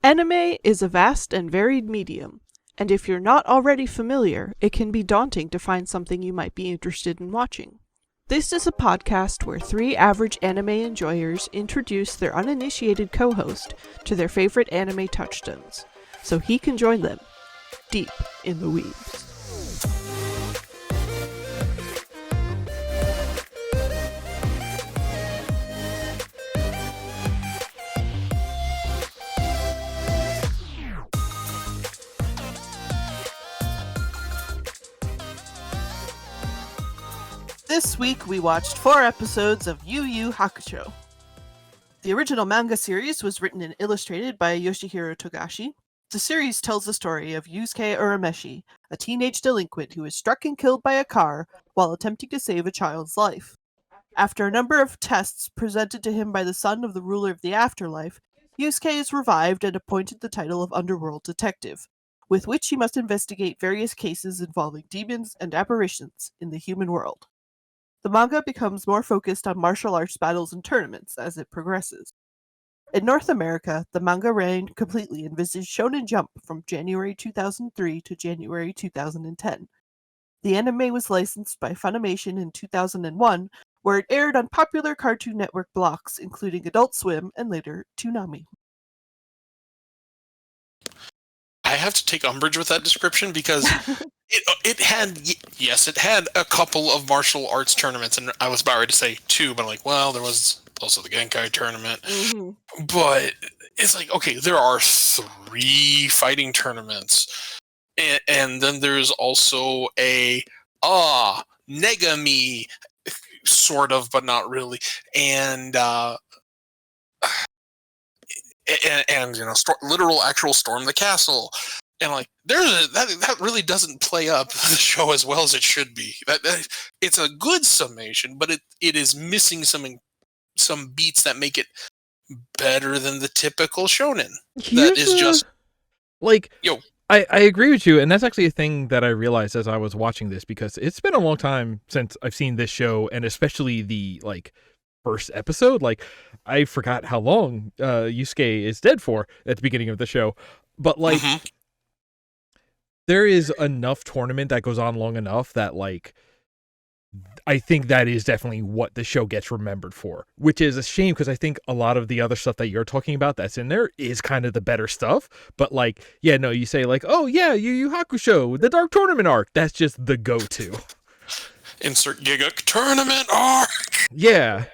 Anime is a vast and varied medium, and if you're not already familiar, it can be daunting to find something you might be interested in watching. This is a podcast where three average anime enjoyers introduce their uninitiated co-host to their favorite anime touchstones, so he can join them deep in the Weebs. This week we watched 4 episodes of Yu Yu Hakusho. The original manga series was written and illustrated by Yoshihiro Togashi. The series tells the story of Yusuke Urameshi, a teenage delinquent who is struck and killed by a car while attempting to save a child's life. After a number of tests presented to him by the son of the ruler of the afterlife, Yusuke is revived and appointed the title of Underworld Detective, with which he must investigate various cases involving demons and apparitions in the human world. The manga becomes more focused on martial arts battles and tournaments as it progresses. In North America, the manga ran completely in Viz Shonen Jump from January 2003 to January 2010. The anime was licensed by Funimation in 2001, where it aired on popular Cartoon Network blocks, including Adult Swim and later Toonami. I have to take umbrage with that description because it had a couple of martial arts tournaments, and I was about ready to say 2, but I'm like, well, there was also the Genkai tournament. Mm-hmm. But it's like, okay, there are 3 fighting tournaments, and then there's also a Negami, sort of, but not really, and you know, literal actual storm the castle, and like that really doesn't play up the show as well as it should be. It's a good summation, but it is missing some beats that make it better than the typical shonen. That is just like I agree with you, and that's actually a thing that I realized as I was watching this, because it's been a long time since I've seen this show, and especially the first episode. Like, I forgot how long Yusuke is dead for at the beginning of the show, but there is enough tournament that goes on long enough that I think that is definitely what the show gets remembered for, which is a shame, because I think a lot of the other stuff that you're talking about that's in there is kind of the better stuff. But you say oh yeah, Yu Yu Hakusho, the Dark Tournament arc, that's just the go-to. Insert Giga Tournament arc. Yeah.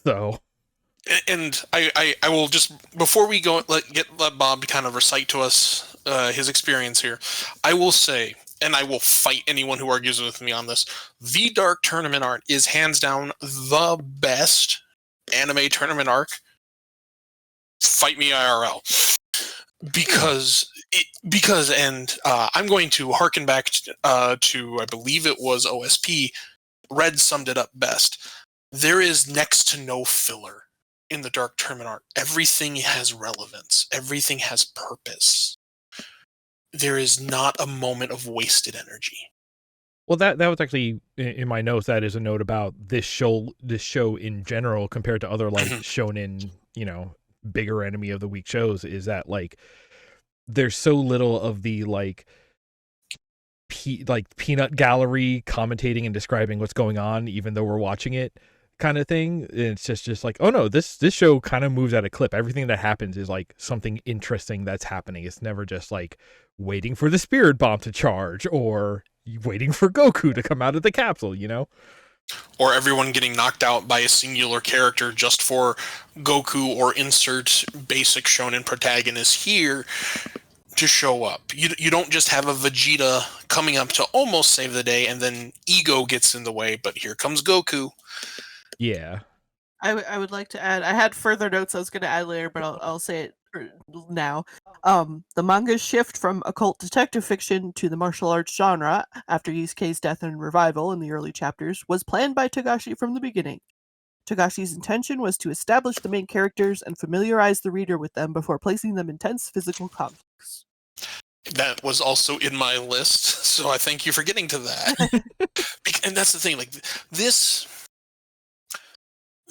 So, and I will just, before we go, let Bob kind of recite to us his experience here. I will say, and I will fight anyone who argues with me on this, the Dark Tournament arc is hands down the best anime tournament arc. Fight me IRL. Because I'm going to harken back to I believe it was OSP. Red summed it up best. There is next to no filler in the Dark Tournament arc. Everything has relevance. Everything has purpose. There is not a moment of wasted energy. Well, that was actually in my notes. That is a note about this show in general compared to other shonen, bigger Enemy of the Week shows, is that there's so little of the peanut gallery commentating and describing what's going on, even though we're watching it, kind of thing. It's just oh no, this show kind of moves at a clip. Everything that happens is something interesting that's happening. It's never just waiting for the spirit bomb to charge or waiting for Goku to come out of the capsule, or everyone getting knocked out by a singular character just for Goku, or insert basic shonen protagonist here to show up. You don't just have a Vegeta coming up to almost save the day and then ego gets in the way, but here comes Goku. Yeah. I would like to add, I had further notes I was going to add later, but I'll say it now. The manga's shift from occult detective fiction to the martial arts genre after Yusuke's death and revival in the early chapters was planned by Togashi from the beginning. Togashi's intention was to establish the main characters and familiarize the reader with them before placing them in tense physical conflicts. That was also in my list, so I thank you for getting to that. And that's the thing, this,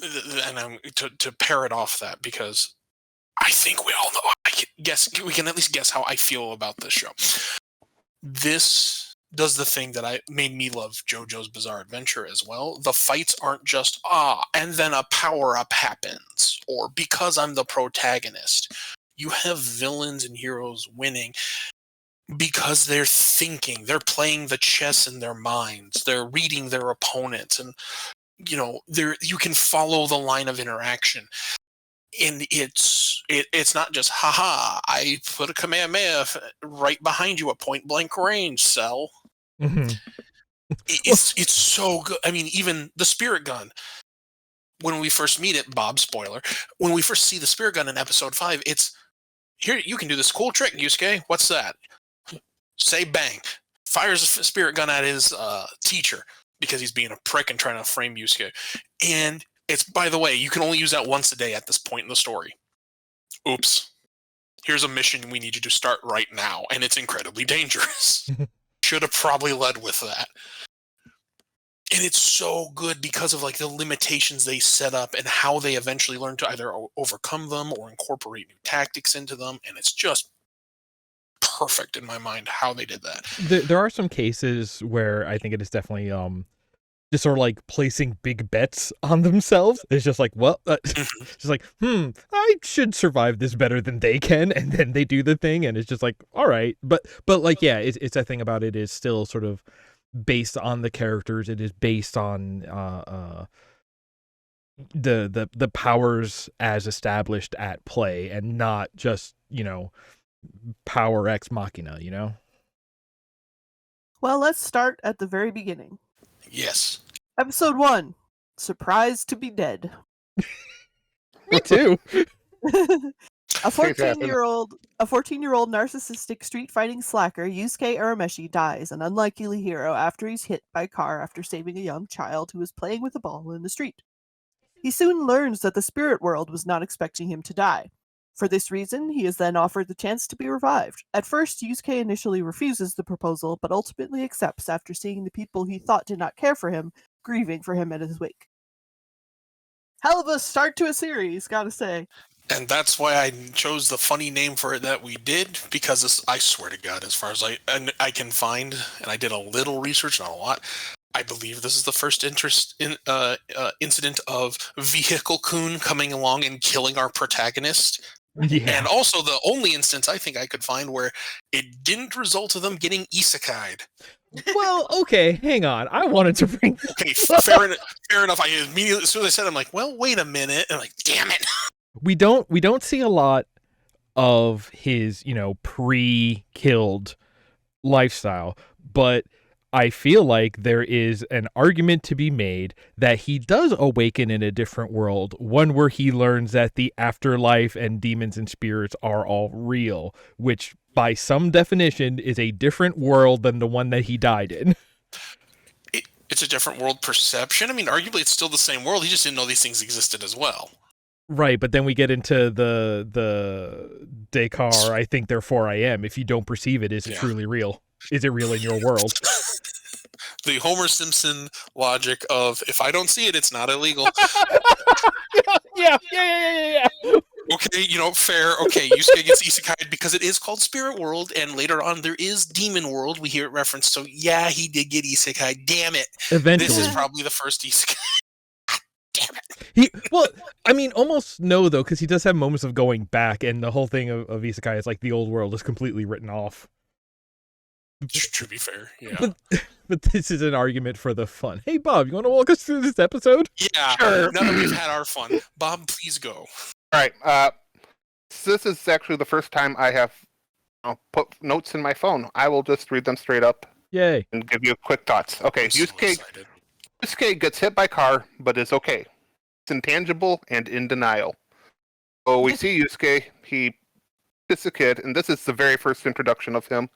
and I'm to pair it off that, because I think we all know at least guess how I feel about this show. This does the thing that made me love JoJo's Bizarre Adventure as well. The fights aren't just and then a power up happens, or because I'm the protagonist. You have villains and heroes winning because they're thinking, they're playing the chess in their minds, they're reading their opponents, and you can follow the line of interaction. And it's not just haha, I put a Kamehameha right behind you at point blank range, Cell. Mm-hmm. It's so good. I mean, even the spirit gun, when we first meet it, Bob, spoiler, when we first see the spirit gun in episode 5, it's here, you can do this cool trick, Yusuke. What's that? Say bang. Fires a spirit gun at his teacher because he's being a prick and trying to frame Yusuke. And it's, by the way, you can only use that once a day at this point in the story. Oops. Here's a mission we need you to start right now, and it's incredibly dangerous. Should have probably led with that. And it's so good because of like the limitations they set up and how they eventually learn to either overcome them or incorporate new tactics into them. And it's just perfect in my mind how they did that. There are some cases where I think it is definitely just sort of like placing big bets on themselves. It's just like, well, just like, I should survive this better than they can, and then they do the thing, and it's just like, all right, but like, yeah, it's a thing about it is still sort of based on the characters. It is based on the powers as established at play, and not just power ex machina. Well, let's start at the very beginning. Yes. Episode 1, Surprised to be Dead. Me too. A 14-year-old narcissistic street-fighting slacker, Yusuke Urameshi, dies, an unlikely hero, after he's hit by a car after saving a young child who was playing with a ball in the street. He soon learns that the spirit world was not expecting him to die. For this reason, he is then offered the chance to be revived. At first, Yusuke initially refuses the proposal, but ultimately accepts after seeing the people he thought did not care for him grieving for him at his wake. Hell of a start to a series, gotta say. And that's why I chose the funny name for it that we did, because this, I swear to God, as far as I can find, and I did a little research, not a lot, I believe this is the first incident of Vehicle-kun coming along and killing our protagonist. Yeah. And also the only instance I think I could find where it didn't result in them getting isekai'd. Well, okay, hang on. I wanted to bring this Okay, fair enough. I immediately, as soon as I said it, I'm like, well, wait a minute. And I'm like, damn it. We don't see a lot of his, pre-killed lifestyle, but I feel like there is an argument to be made that he does awaken in a different world, one where he learns that the afterlife and demons and spirits are all real, which by some definition is a different world than the one that he died in. It's a different world perception. I mean, arguably it's still the same world. He just didn't know these things existed as well. Right, but then we get into the Descartes, I think therefore I am. If you don't perceive it, is it truly real? Is it real in your world? The Homer Simpson logic of, if I don't see it, it's not illegal. Yeah. Okay, fair. Okay, Yusuke gets isekai'd because it is called Spirit World, and later on there is Demon World. We hear it referenced, so yeah, he did get isekai'd. Damn it. Eventually. This is probably the first isekai. Damn it. Almost no, though, because he does have moments of going back, and the whole thing of isekai is like the old world is completely written off. To be fair, yeah. But this is an argument for the fun. Hey, Bob, you want to walk us through this episode? Yeah, sure. Now that we've had our fun. Bob, please go. All right. This is actually the first time I have put notes in my phone. I will just read them straight up. Yay. And give you quick thoughts. Okay, Yusuke gets hit by car, but is okay. It's intangible and in denial. So we see Yusuke. He is a kid, and this is the very first introduction of him.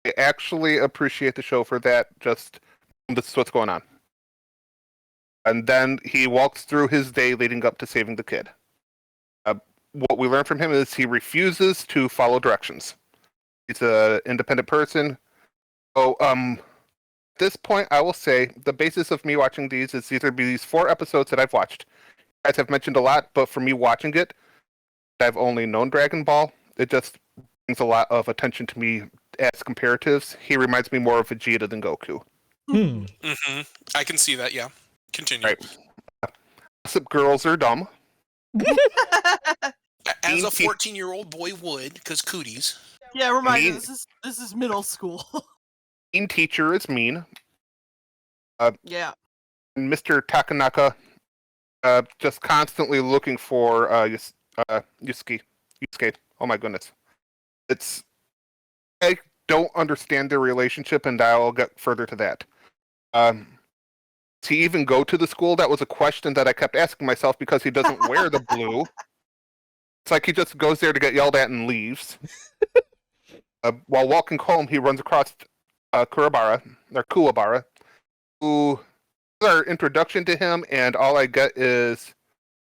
I actually appreciate the show for that. Just, this is what's going on. And then he walks through his day leading up to saving the kid. What we learn from him is he refuses to follow directions. He's an independent person. So, at this point, I will say the basis of me watching these is either these 4 episodes that I've watched. You guys have mentioned a lot, but for me watching it, I've only known Dragon Ball. It just brings a lot of attention to me as comparatives. He reminds me more of Vegeta than Goku. Mm-hmm. I can see that. Yeah. Continue. Right. Gossip girls are dumb. As a 14-year-old boy would, because cooties. Yeah, remind Mean- me, this is middle school. Mean teacher is mean. Yeah. And Mr. Takanaka just constantly looking for Yusuke. Oh my goodness. I don't understand their relationship, and I'll get further to that. To even go to the school, that was a question that I kept asking myself because he doesn't wear the blue. It's like he just goes there to get yelled at and leaves. While walking home, he runs across Kuwabara, who is our introduction to him, and all I get is,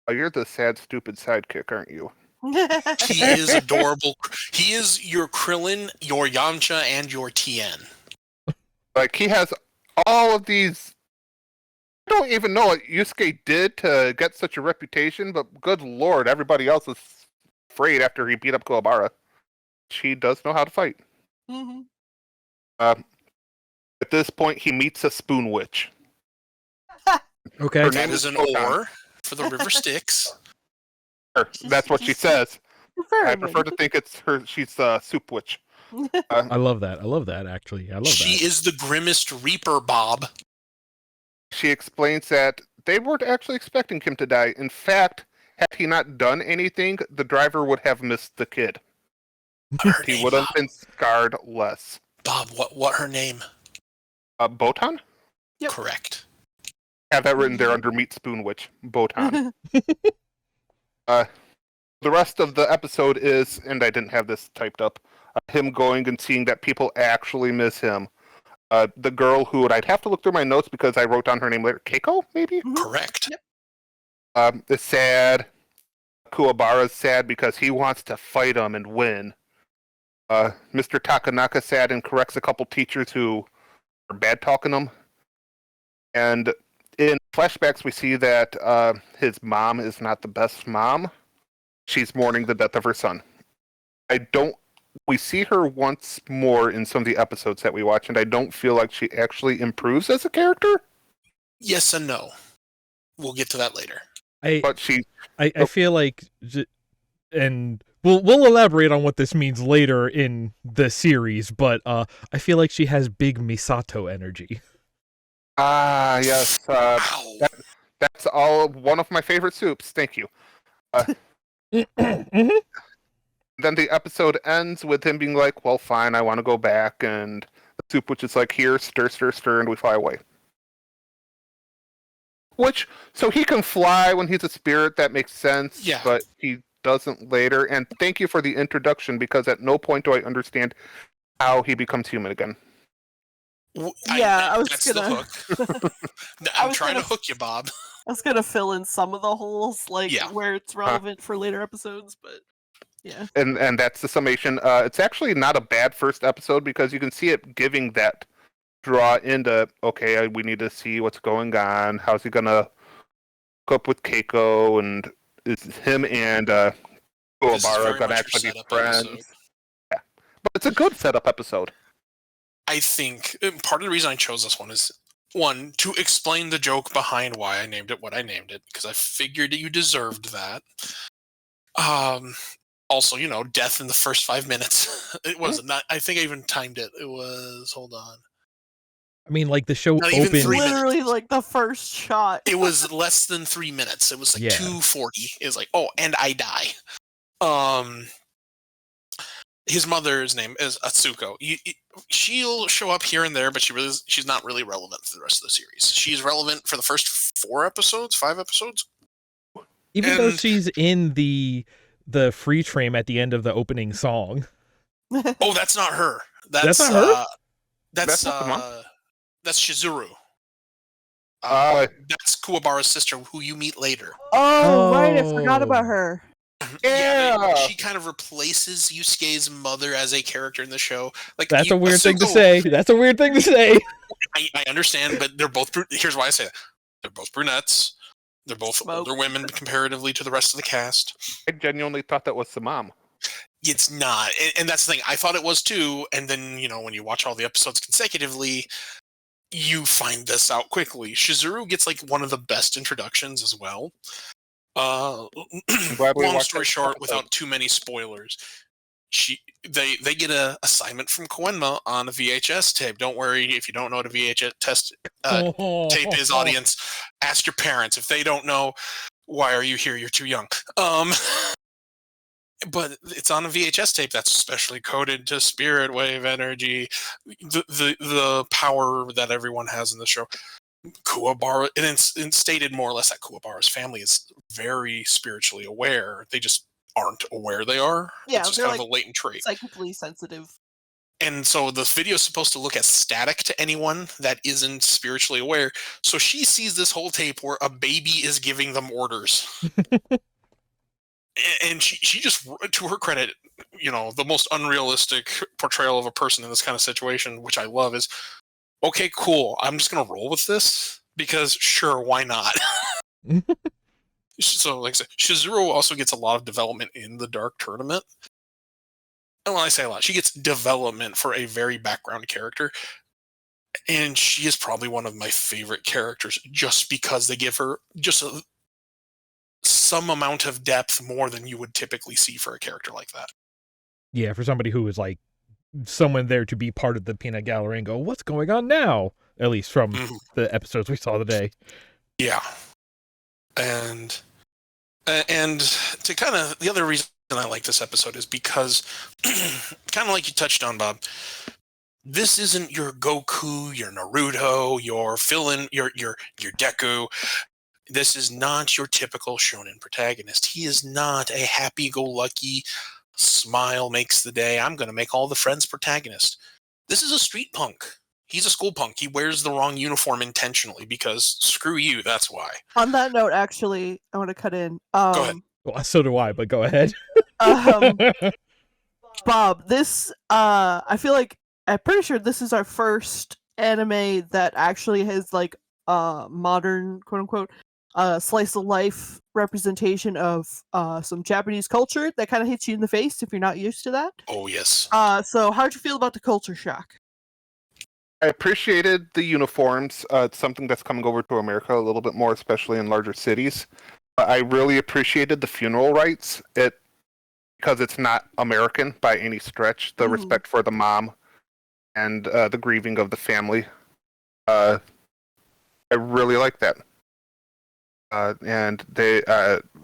"Oh, you're the sad, stupid sidekick, aren't you?" He is adorable. He is your Krillin, your Yamcha, and your Tien. Like, he has all of these. I don't even know what Yusuke did to get such a reputation, but good lord, everybody else is afraid after he beat up Kuwabara. She does know how to fight. Mm-hmm. At this point, he meets a spoon witch. Okay. Her That name is an Photon. ore for the river Styx. That's what she says. I Very prefer to think it's her. She's a soup witch. I love that. I love that, actually. I love She that. is the grimmest reaper, Bob. She explains that they weren't actually expecting him to die. In fact, had he not done anything, the driver would have missed the kid. Her He name, would have Bob. been scarred less. Bob, what her name? Botan? Yep. Correct. Have that written there under Meat Spoon Witch. Botan. The rest of the episode is, and I didn't have this typed up, him going and seeing that people actually miss him. The girl who, and I'd have to look through my notes because I wrote down her name later. Keiko, maybe? Correct. Is sad. Kuwabara's sad because he wants to fight him and win. Mr. Takanaka's sad and corrects a couple teachers who are bad talking him. And in flashbacks, we see that his mom is not the best mom. She's mourning the death of her son. We see her once more in some of the episodes that we watch, and I don't feel like she actually improves as a character. Yes and no. We'll get to that later. But she, I feel like, and we'll elaborate on what this means later in the series, but I feel like she has big Misato energy. yes, Ow. that's all one of my favorite soups. Thank you. Mhm. Then the episode ends with him being like, "Well, fine, I want to go back," and the soup witch is like, "Here, stir, stir, stir," and we fly away. Which, so he can fly when he's a spirit, that makes sense, Yeah. but he doesn't later. And thank you for the introduction, because at no point do I understand how he becomes human again. Yeah, I was that's gonna- the hook. I'm trying to hook you, Bob. I was gonna fill in some of the holes, like Yeah. where it's relevant for later episodes, but yeah. And that's the summation. It's actually not a bad first episode, because you can see it giving that draw into, okay, we need to see what's going on. How's he gonna hook up with Keiko, and is him and This is Kuwabara very gonna much your actually be setup friends? episode. Yeah, but it's a good setup episode. I think part of the reason I chose this one is, one, to explain the joke behind why I named it what I named it, because I figured you deserved that. Also, death in the first 5 minutes. It wasn't. I think I even timed it. It was, hold on. I mean, like, the show Not even opens. 3 minutes. Literally like the first shot. It was less than 3 minutes. It was like Yeah. 2:40. It was like, oh, and I die. His mother's name is Atsuko. She'll show up here and there, but she's not really relevant for the rest of the series. She's relevant for the first 5 episodes. Even though and- she's in the free frame at the end of the opening song. Oh, that's not her. That's not her? That's not the mom? that's Shizuru. That's Kuwabara's sister, who you meet later. Oh, right, I forgot Oh. about her. Yeah. She kind of replaces Yusuke's mother as a character in the show. Like, That's a weird thing to Asuko- say. That's a weird thing to say. I understand, but they're both. Here's why I say that: they're both brunettes. They're both Smoke. older women comparatively to the rest of the cast. I genuinely thought that was the mom. It's not, and that's the thing. I thought it was too, and then when you watch all the episodes consecutively, you find this out quickly. Shizuru gets like one of the best introductions as well. I'm glad we Long watched story that short, episode. without too many spoilers, they get a assignment from Koenma on a VHS tape. Don't worry if you don't know what a VHS tape is, audience. Ask your parents if they don't know. Why are you here? You're too young. But it's on a VHS tape that's specially coded to spirit wave energy, the power that everyone has in the show. Kuwabara, and it's stated more or less that Kuwabara's family is very spiritually aware. They just aren't aware they are. Yeah, it's just they're kind like of a latent trait. psychically sensitive. And so this video is supposed to look as static to anyone that isn't spiritually aware. So she sees this whole tape where a baby is giving them orders. And she just, to her credit, the most unrealistic portrayal of a person in this kind of situation, which I love, is, okay, cool, I'm just going to roll with this because sure, why not? So, like I said, Shizuru also gets a lot of development in the Dark Tournament. And when I say a lot, she gets development for a very background character. And she is probably one of my favorite characters just because they give her just some amount of depth more than you would typically see for a character like that. Yeah, for somebody who is like someone there to be part of the peanut gallery and go, what's going on now? At least from the episodes we saw today. Yeah. And to kind of, the other reason I like this episode is because, kind of like you touched on, Bob, this isn't your Goku, your Naruto, your Deku. This is not your typical shonen protagonist. He is not a happy-go-lucky, smile makes the day, I'm going to make all the friends protagonist. This is a street punk. He's a school punk. He wears the wrong uniform intentionally because screw you, that's why. On that note, actually, I want to cut in. Go ahead. Well, so do I, but go ahead. Bob, this, I feel like, I'm pretty sure this is our first anime that actually has, like, modern, quote-unquote, slice of life representation of some Japanese culture that kind of hits you in the face if you're not used to that. Oh, yes. So how'd you feel about the culture shock? I appreciated the uniforms. It's something that's coming over to America a little bit more, especially in larger cities. I really appreciated the funeral rites, because it's not American by any stretch. The respect for the mom and the grieving of the family. I really like that. And they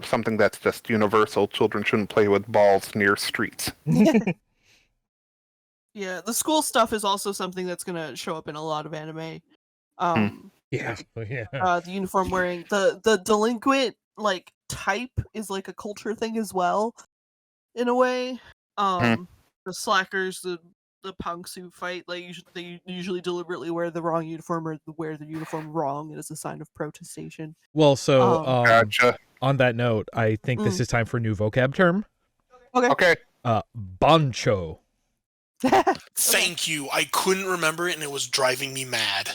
something that's just universal. Children shouldn't play with balls near streets. Yeah, the school stuff is also something that's going to show up in a lot of anime. Yeah. The uniform wearing, the delinquent like type is like a culture thing as well, in a way. The slackers, the punks who fight, like they usually deliberately wear the wrong uniform or wear the uniform wrong as a sign of protestation. Well, so Gotcha. On that note, I think this is time for a new vocab term. Okay. Bancho. Thank you. I couldn't remember it, and it was driving me mad.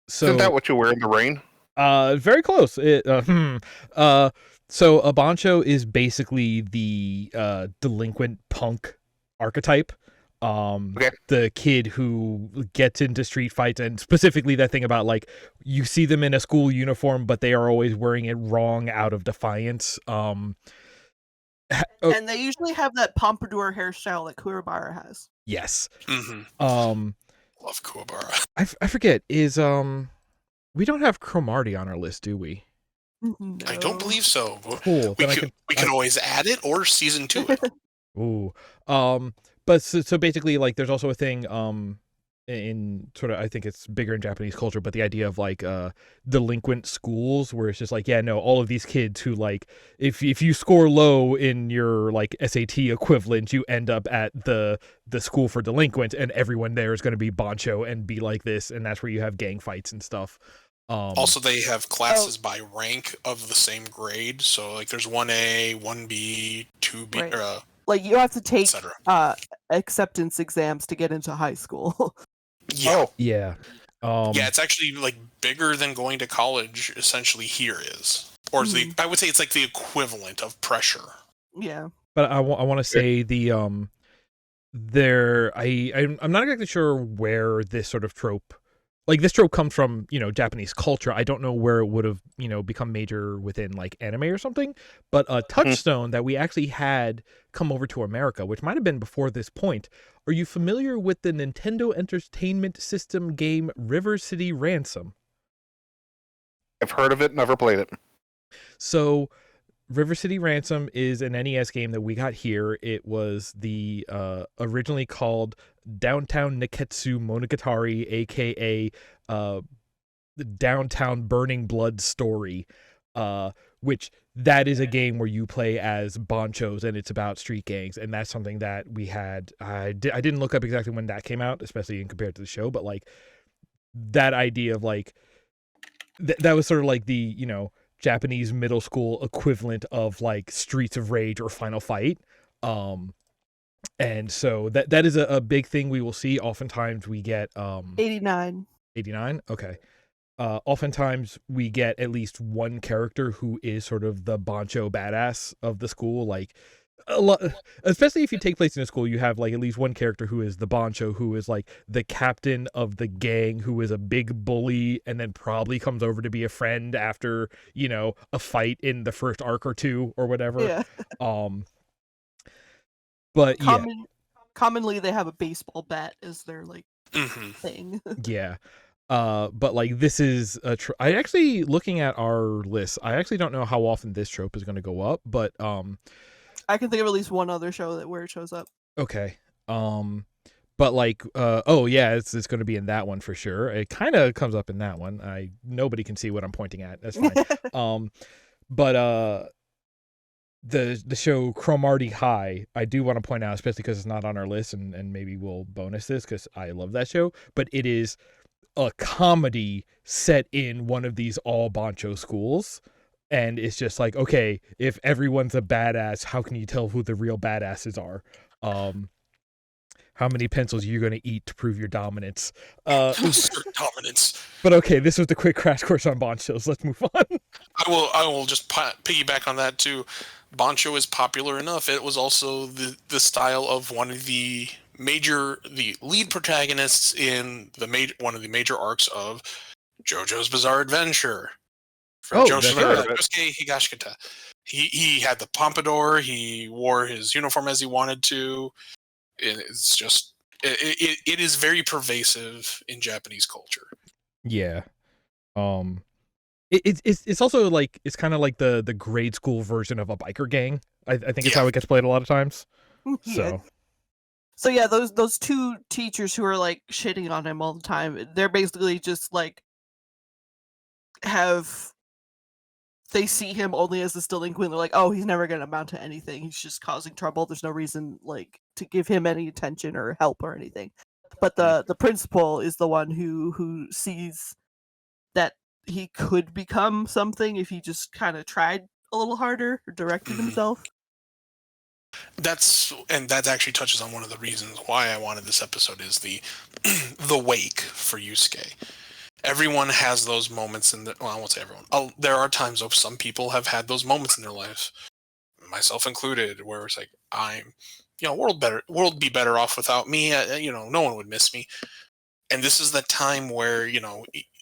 So, isn't that what you wear in the rain? Very close. So a bancho is basically the delinquent punk archetype. The kid who gets into street fights, and specifically that thing about like you see them in a school uniform, but they are always wearing it wrong out of defiance. And they usually have that pompadour hairstyle that Kuwabara has. Yes. Love Kuwabara. I forget, is we don't have Cromarty on our list, do we? No. I don't believe so. Cool. We can always add it or season 2 it. Ooh. But so basically, like, there's also a thing in sort of, I think it's bigger in Japanese culture, but the idea of like delinquent schools where it's just like, yeah, no, all of these kids who like, if you score low in your like SAT equivalent, you end up at the school for delinquents, and everyone there is going to be bancho and be like this, and that's where you have gang fights and stuff. Also, they have classes by rank of the same grade, so like there's 1A, 1B, 2B, right. Like you have to take acceptance exams to get into high school. Yeah. Oh. Yeah. Yeah, it's actually like bigger than going to college. Essentially, here is, or I would say it's like the equivalent of pressure. Yeah. But I want to say the I'm not exactly sure where this sort of trope, like this trope, comes from, Japanese culture. I don't know where it would have, become major within like anime or something, but a touchstone that we actually had come over to America, which might have been before this point. Are you familiar with the Nintendo Entertainment System game River City Ransom? I've heard of it, never played it. So River City Ransom is an NES game that we got here. It was the originally called Downtown Neketsu Monogatari, aka the Downtown Burning Blood Story, which that is a game where you play as bonchos and it's about street gangs, and that's something that we had. I didn't look up exactly when that came out, especially in compared to the show, but like that idea of like that was sort of like the Japanese middle school equivalent of like Streets of Rage or Final Fight. And so that is a big thing we will see. Oftentimes we get 89. 89. Okay. Oftentimes we get at least one character who is sort of the boncho badass of the school. Like a lot, especially if you take place in a school, you have like at least one character who is the boncho, who is like the captain of the gang, who is a big bully, and then probably comes over to be a friend after a fight in the first arc or two or whatever. Yeah. But commonly they have a baseball bat as their like thing. Yeah. But like this is I actually, looking at our list, I actually don't know how often this trope is going to go up, but I can think of at least one other show where it shows up. Okay. But like oh yeah, it's going to be in that one for sure. It kind of comes up in that one. Nobody can see what I'm pointing at. That's fine. But the show Cromartie High, I do want to point out, especially because it's not on our list, and maybe we'll bonus this because I love that show, but it is a comedy set in one of these all boncho schools. And it's just like, okay, if everyone's a badass, how can you tell who the real badasses are? How many pencils are you going to eat to prove your dominance? Dominance. But okay, this was the quick crash course on bonchos. Let's move on. I will just piggyback on that too. Boncho is popular enough. It was also the style of one of the lead protagonists in one of the major arcs of JoJo's Bizarre Adventure. Yosuke Higashikata. He had the pompadour. He wore his uniform as he wanted to. It's just it is very pervasive in Japanese culture. Yeah. It's also like it's kind of like the grade school version of a biker gang. I think it's how it gets played a lot of times. Yeah. So yeah, those two teachers who are like shitting on him all the time, they're basically just like they see him only as this delinquent. They're like, oh, he's never going to amount to anything. He's just causing trouble. There's no reason like to give him any attention or help or anything. But the principal is the one who sees that he could become something if he just kind of tried a little harder or directed himself. That actually touches on one of the reasons why I wanted this episode is the wake for Yusuke. Everyone has those moments I won't say everyone. There are times of some people have had those moments in their life, myself included, where it's like, world be better off without me. No one would miss me. And this is the time where,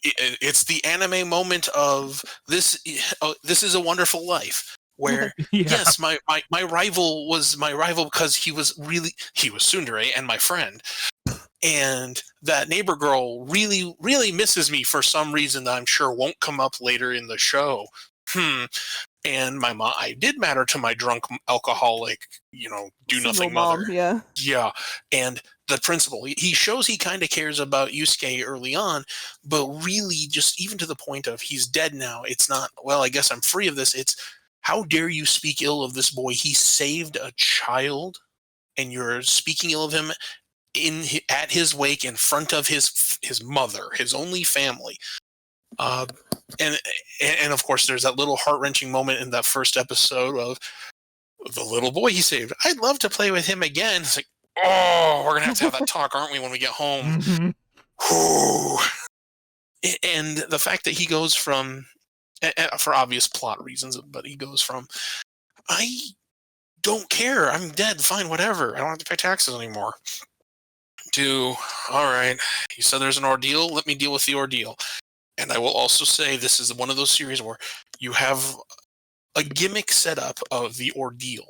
it's the anime moment of this is a wonderful life. Where yes, my rival was my rival because he was tsundere and my friend. And that neighbor girl really, really misses me for some reason that I'm sure won't come up later in the show. And my mom, I did matter to my drunk alcoholic, do nothing mother. Mom, yeah. And the principal, he shows he kind of cares about Yusuke early on, but really just even to the point of he's dead now. It's not, well, I guess I'm free of this. It's, how dare you speak ill of this boy? He saved a child, and you're speaking ill of him at his wake in front of his mother, his only family. And of course, there's that little heart-wrenching moment in that first episode of the little boy he saved. I'd love to play with him again. It's like, oh, we're gonna have to have that talk, aren't we, when we get home? And the fact that he goes from, for obvious plot reasons, but he goes from, I don't care. I'm dead. Fine, whatever. I don't have to pay taxes anymore. To, all right, you said there's an ordeal. Let me deal with the ordeal. And I will also say this is one of those series where you have a gimmick set up of the ordeal,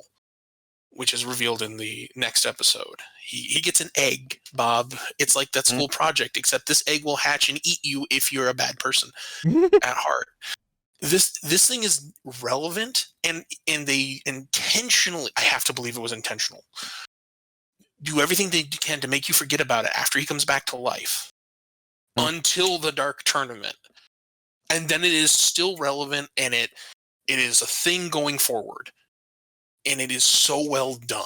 which is revealed in the next episode. He gets an egg, Bob. It's like that school project, except this egg will hatch and eat you if you're a bad person at heart. This thing is relevant, and they intentionally, I have to believe it was intentional, do everything they can to make you forget about it after he comes back to life until the Dark Tournament. And then it is still relevant, and it is a thing going forward. And it is so well done.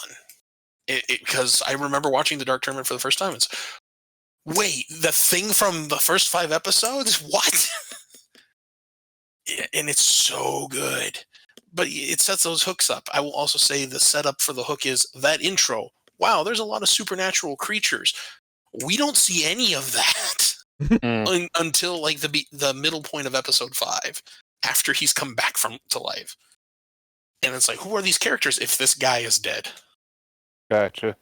Because I remember watching the Dark Tournament for the first time. It's, wait, the thing from the first 5 episodes? What? And it's so good. But it sets those hooks up. I will also say the setup for the hook is that intro. Wow, there's a lot of supernatural creatures. We don't see any of that until like the middle point of episode 5, after he's come back to life. And it's like, who are these characters if this guy is dead? Gotcha.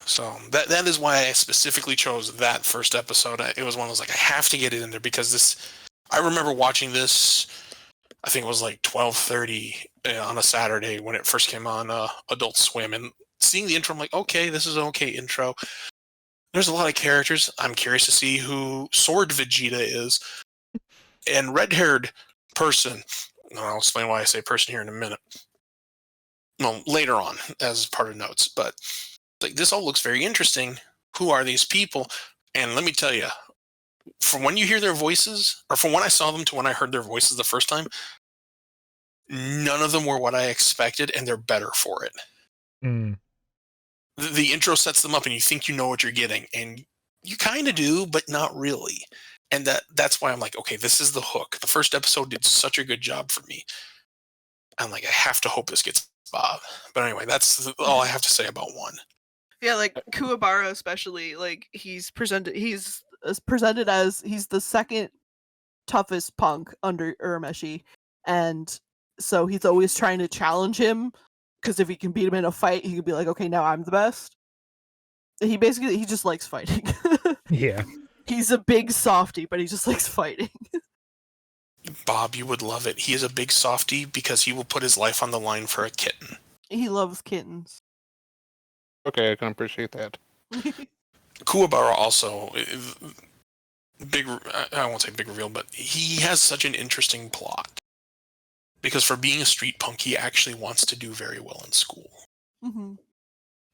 So that is why I specifically chose that first episode. It was one of those, like, I have to get it in there because this. I remember watching this. I think it was like 12:30 on a Saturday when it first came on Adult Swim, and seeing the intro, I'm like, okay, this is an okay intro. There's a lot of characters. I'm curious to see who Sword Vegeta is, and red-haired person. I'll explain why I say person here in a minute. Well, later on as part of notes, but like, this all looks very interesting. Who are these people? And let me tell you, from when you hear their voices, or from when I saw them to when I heard their voices the first time, none of them were what I expected, and they're better for it. The intro sets them up, and you think you know what you're getting, and you kind of do, but not really. And that's why I'm like, okay, this is the hook. The first episode did such a good job for me. I'm like, I have to hope this gets Bob. But anyway, that's all I have to say about one. Yeah, like Kuwabara especially, like he's presented as he's the second toughest punk under Urameshi, and so he's always trying to challenge him, because if he can beat him in a fight, he could be like, okay, now I'm the best. He just likes fighting. Yeah. He's a big softy, but he just likes fighting. Bob, you would love it. He is a big softy because he will put his life on the line for a kitten. He loves kittens. Okay, I can appreciate that. Kuwabara also, big. I won't say big reveal, but he has such an interesting plot. Because for being a street punk, he actually wants to do very well in school. Mm-hmm.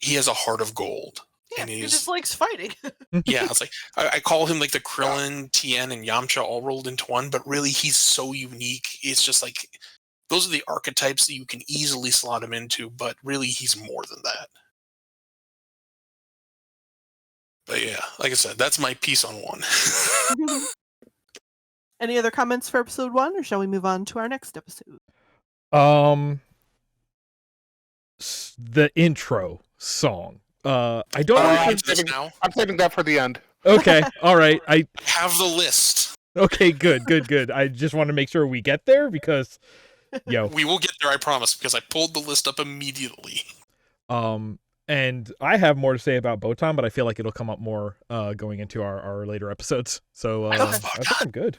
He has a heart of gold. Yeah, and he just likes fighting. Yeah, it's like I call him like the Krillin, Tien, and Yamcha all rolled into one, but really he's so unique. It's just like, those are the archetypes that you can easily slot him into, but really he's more than that. But yeah, like I said, that's my piece on one. Any other comments for episode 1, or shall we move on to our next episode? The intro song. I don't know. I'm saving that for the end. Okay, all right. I have the list. Okay, good. I just want to make sure we get there because, we will get there, I promise, because I pulled the list up immediately. And I have more to say about Botan, but I feel like it'll come up more going into our later episodes. So I love I think I'm good.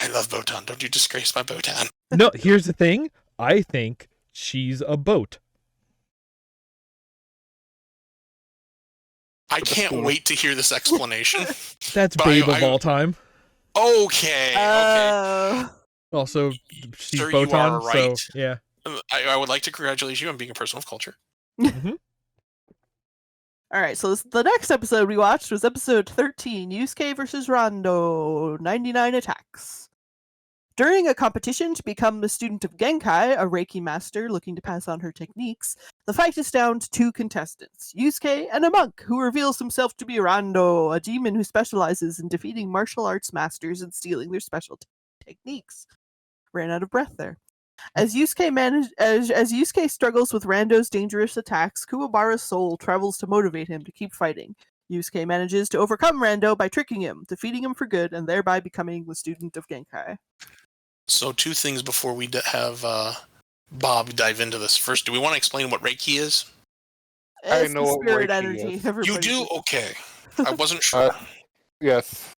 I love Botan. Don't you disgrace my Botan. No, here's the thing. I think she's a boat. I can't wait to hear this explanation. That's Babe of all time. Okay. Also, she's Sir, Botan, you are right. so yeah. I would like to congratulate you on being a person of culture. Mm-hmm. All right, so the next episode we watched was episode 13, Yusuke versus Rando, 99 attacks. During a competition to become a student of Genkai, a Reiki master looking to pass on her techniques, the fight is down to 2 contestants, Yusuke and a monk who reveals himself to be Rando, a demon who specializes in defeating martial arts masters and stealing their special techniques. Ran out of breath there. As Yusuke struggles with Rando's dangerous attacks, Kuwabara's soul travels to motivate him to keep fighting. Yusuke manages to overcome Rando by tricking him, defeating him for good, and thereby becoming the student of Genkai. So 2 things before we have Bob dive into this first. Do we want to explain what Reiki is? I It's know the what spirit Reiki energy. is. You Everybody do? does. Okay. I wasn't sure. Yes.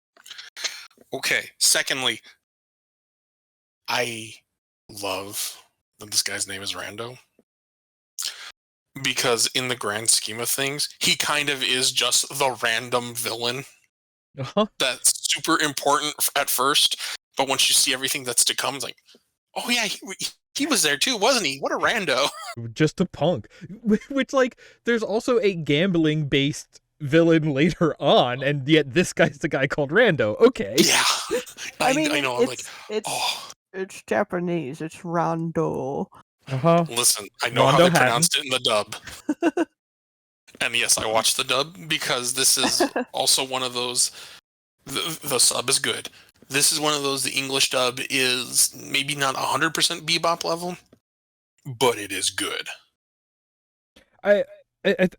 Okay. Secondly, I love that this guy's name is Rando. Because in the grand scheme of things, he kind of is just the random villain Uh-huh. that's super important at first. But once you see everything that's to come, it's like, oh yeah, he was there too, wasn't he? What a rando. Just a punk. Which, like, there's also a gambling-based villain later on, and yet this guy's the guy called Rando. Okay. Yeah. I mean, I know. I'm like, it's oh, it's Japanese. It's Rando. Uh-huh. listen, I know how Rondo they pronounced it in the dub. And yes, I watched the dub because this is also one of those. The sub is good. This is one of those. The English dub is maybe not 100% bebop level, but it is good. I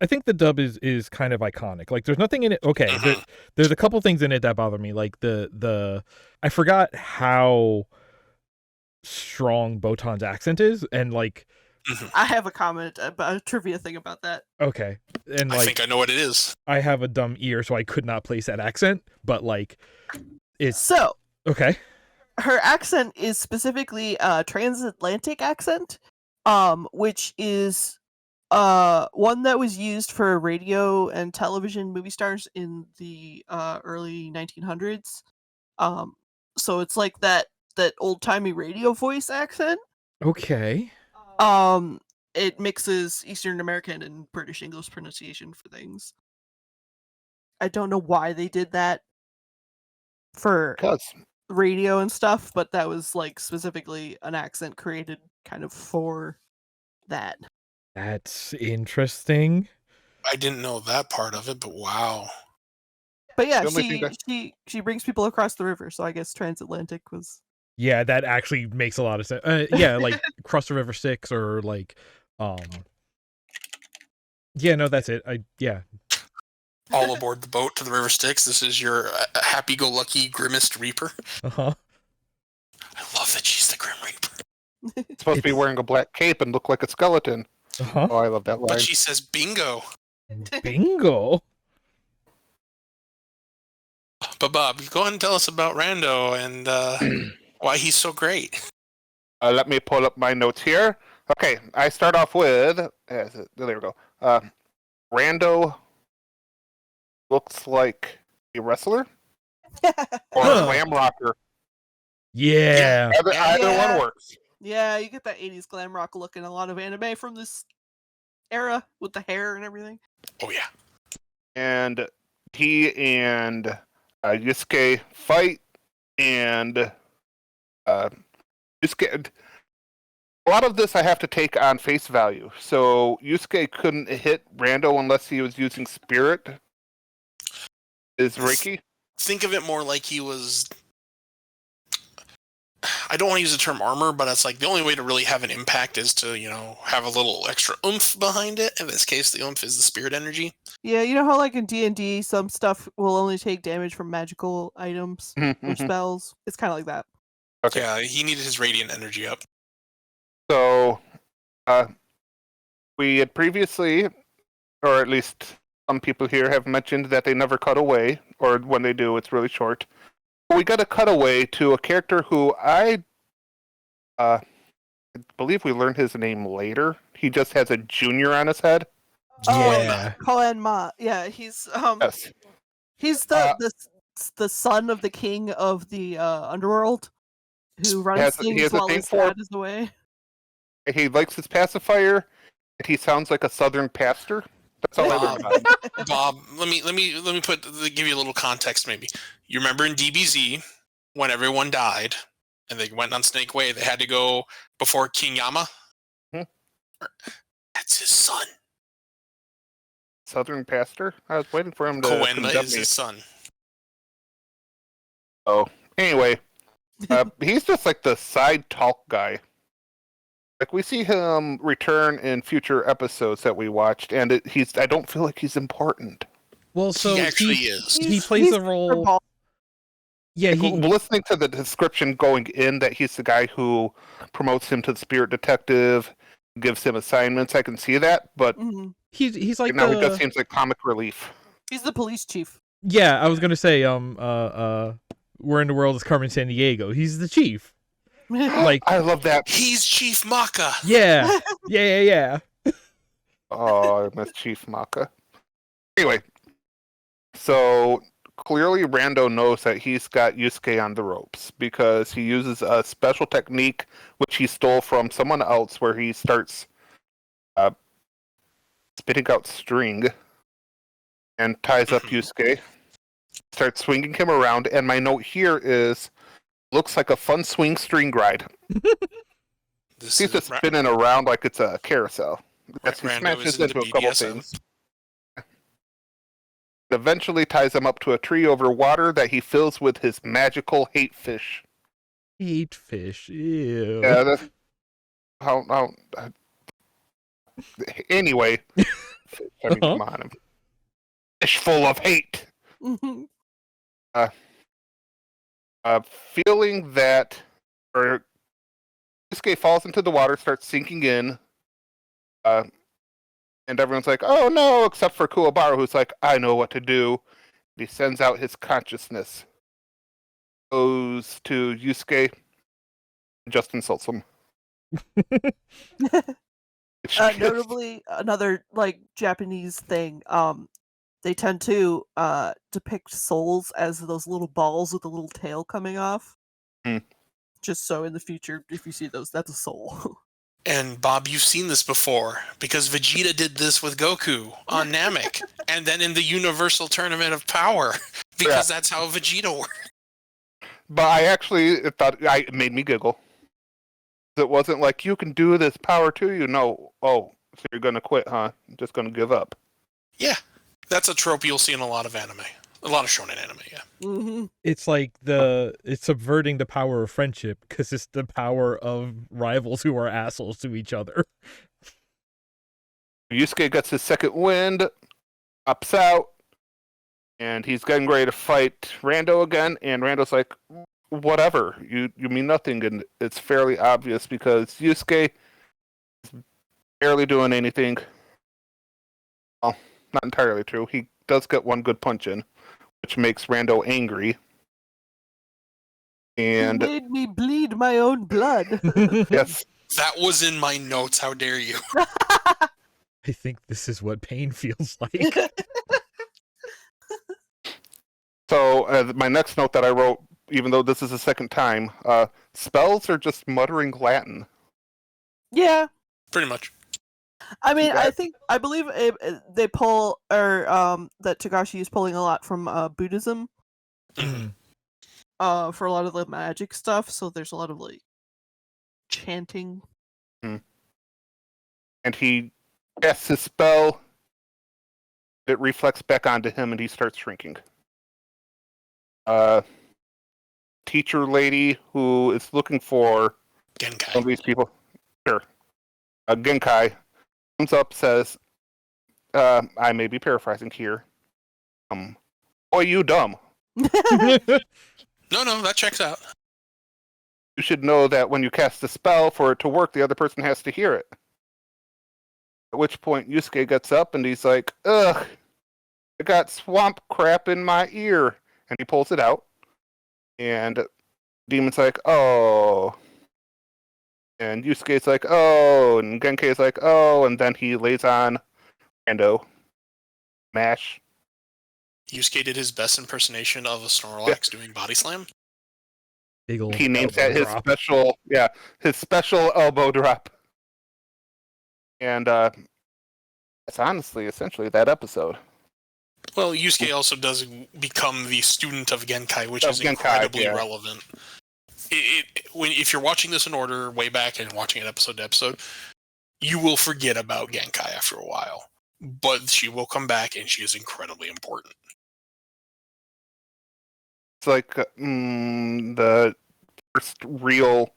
think the dub is kind of iconic. Like, there's nothing in it. Okay, Mhm. there's a couple things in it that bother me. Like the I forgot how strong Botan's accent is, and like, I have a comment about a trivia thing about that. okay, and I like, think I know what it is. I have a dumb ear, so I could not place that accent. But like, it's So okay. her accent is specifically a transatlantic accent, which is one that was used for radio and television movie stars in the early 1900s. So it's like that old timey radio voice accent. Okay. It mixes Eastern American and British English pronunciation for things. I don't know why they did that for Because radio and stuff, but that was like specifically an accent created kind of for that. That's interesting. I didn't know that part of it, but wow. But yeah, The only thing she brings people across the river, so I guess transatlantic was Yeah, that actually makes a lot of sense. Yeah, like Cross the River Styx, or like, yeah, no, that's it. Yeah. All aboard the boat to the River Styx. This is your happy-go-lucky Grimmest Reaper. Uh-huh. I love that she's the Grim Reaper. supposed to be wearing a black cape and look like a skeleton. Uh-huh. Oh, I love that line. But she says bingo. Bingo. But Bob, go ahead and tell us about Rando and why he's so great. Let me pull up my notes here. Okay, I start off with there we go. Rando looks like a wrestler or a glam rocker. Yeah. Either one works. Yeah, you get that 80s glam rock look in a lot of anime from this era with the hair and everything. Oh yeah. And he and Yusuke fight, and Yusuke. A lot of this I have to take on face value. So Yusuke couldn't hit Rando unless he was using Spirit. Is Reiki? Think of it more like he was. I don't want to use the term armor, but it's like the only way to really have an impact is to, have a little extra oomph behind it. In this case, the oomph is the spirit energy. Yeah, you know how like in D&D, some stuff will only take damage from magical items or spells? It's kind of like that. Okay. Yeah, he needed his radiant energy up. So, we had previously, or at least some people here have mentioned that they never cut away, or when they do, it's really short. We got a cutaway to a character who I believe we learned his name later. He just has a junior on his head. Yeah. Koen Ma. Yeah, he's Yes. he's the son of the king of the underworld who runs he things has a while thing his for- dad is away. He likes his pacifier, and he sounds like a southern pastor. That's all I learned about him. Bob, let me give you a little context. Maybe you remember in DBZ when everyone died and they went on Snake Way, they had to go before King Yama. That's his son. Southern pastor? I was waiting for him to Koenma condemn is me. his son. Oh, anyway, he's just like the side talk guy. Like, we see him return in future episodes that we watched, and I don't feel like he's important. Well, so He actually is. he plays a role. Yeah, Listening to the description going in that he's the guy who promotes him to the spirit detective, gives him assignments, I can see that, but he's like now he just seems like comic relief. He's the police chief. Yeah, I was gonna say, Where in the World is Carmen Sandiego? He's the chief. Like, I love that. He's Chief Maka. Yeah. Yeah. Oh, I miss Chief Maka. Anyway, so clearly Rando knows that he's got Yusuke on the ropes because he uses a special technique which he stole from someone else where he starts spitting out string and ties up Yusuke, starts swinging him around, and my note here is, looks like a fun swing string ride. He's just spinning around like it's a carousel. Yes, he smashes into a couple things. Eventually ties him up to a tree over water that he fills with his magical hate fish. Hate fish, ew. Yeah, that's anyway. I mean, come on. Fish full of hate. Feeling that, or Yusuke falls into the water, starts sinking in, and everyone's like, "Oh no!" Except for Kuwabara, who's like, "I know what to do." He sends out his consciousness, goes to Yusuke, and just insults him. Notably, another like Japanese thing. They tend to depict souls as those little balls with a little tail coming off. Just so in the future, if you see those, that's a soul. And Bob, you've seen this before because Vegeta did this with Goku on Namek, and then in the Universal Tournament of Power, because that's how Vegeta works. But I actually thought it made me giggle. It wasn't like, you can do this, power to you. No, so you're gonna quit, huh? You're just gonna give up. Yeah, that's a trope you'll see in a lot of anime. A lot of shonen anime, yeah. It's like it's subverting the power of friendship because it's the power of rivals who are assholes to each other. Yusuke gets his second wind, ups out, and he's getting ready to fight Rando again. And Rando's like, "Whatever, you mean nothing." And it's fairly obvious because Yusuke is barely doing anything. Well, not entirely true. He does get one good punch in, which makes Rando angry. And he made me bleed my own blood. Yes. That was in my notes. How dare you? I think this is what pain feels like. So my next note that I wrote, even though this is the second time, spells are just muttering Latin. Yeah. Pretty much. I mean, I believe they pull, or that Togashi is pulling a lot from Buddhism. For a lot of the magic stuff, so there's a lot of like chanting. And he casts his spell, it reflects back onto him, and he starts shrinking. Teacher lady who is looking for Genkai. one of these people, Genkai, comes up, says, I may be paraphrasing here, boy, you dumb. No, that checks out. You should know that when you cast a spell, for it to work, the other person has to hear it. At which point, Yusuke gets up and he's like, "Ugh, I got swamp crap in my ear." And he pulls it out. And Demon's like, "Oh." And Yusuke's like, "Oh." And Genkei's like, "Oh." And then he lays on Rando. Mash. Yusuke did his best impersonation of a Snorlax doing body slam. He names that his special elbow drop. And it's honestly essentially that episode. Well, Yusuke also does become the student of Genkai, which is incredibly relevant. If you're watching this in order way back and watching it episode to episode, you will forget about Genkai after a while. But she will come back, and she is incredibly important. It's like the first real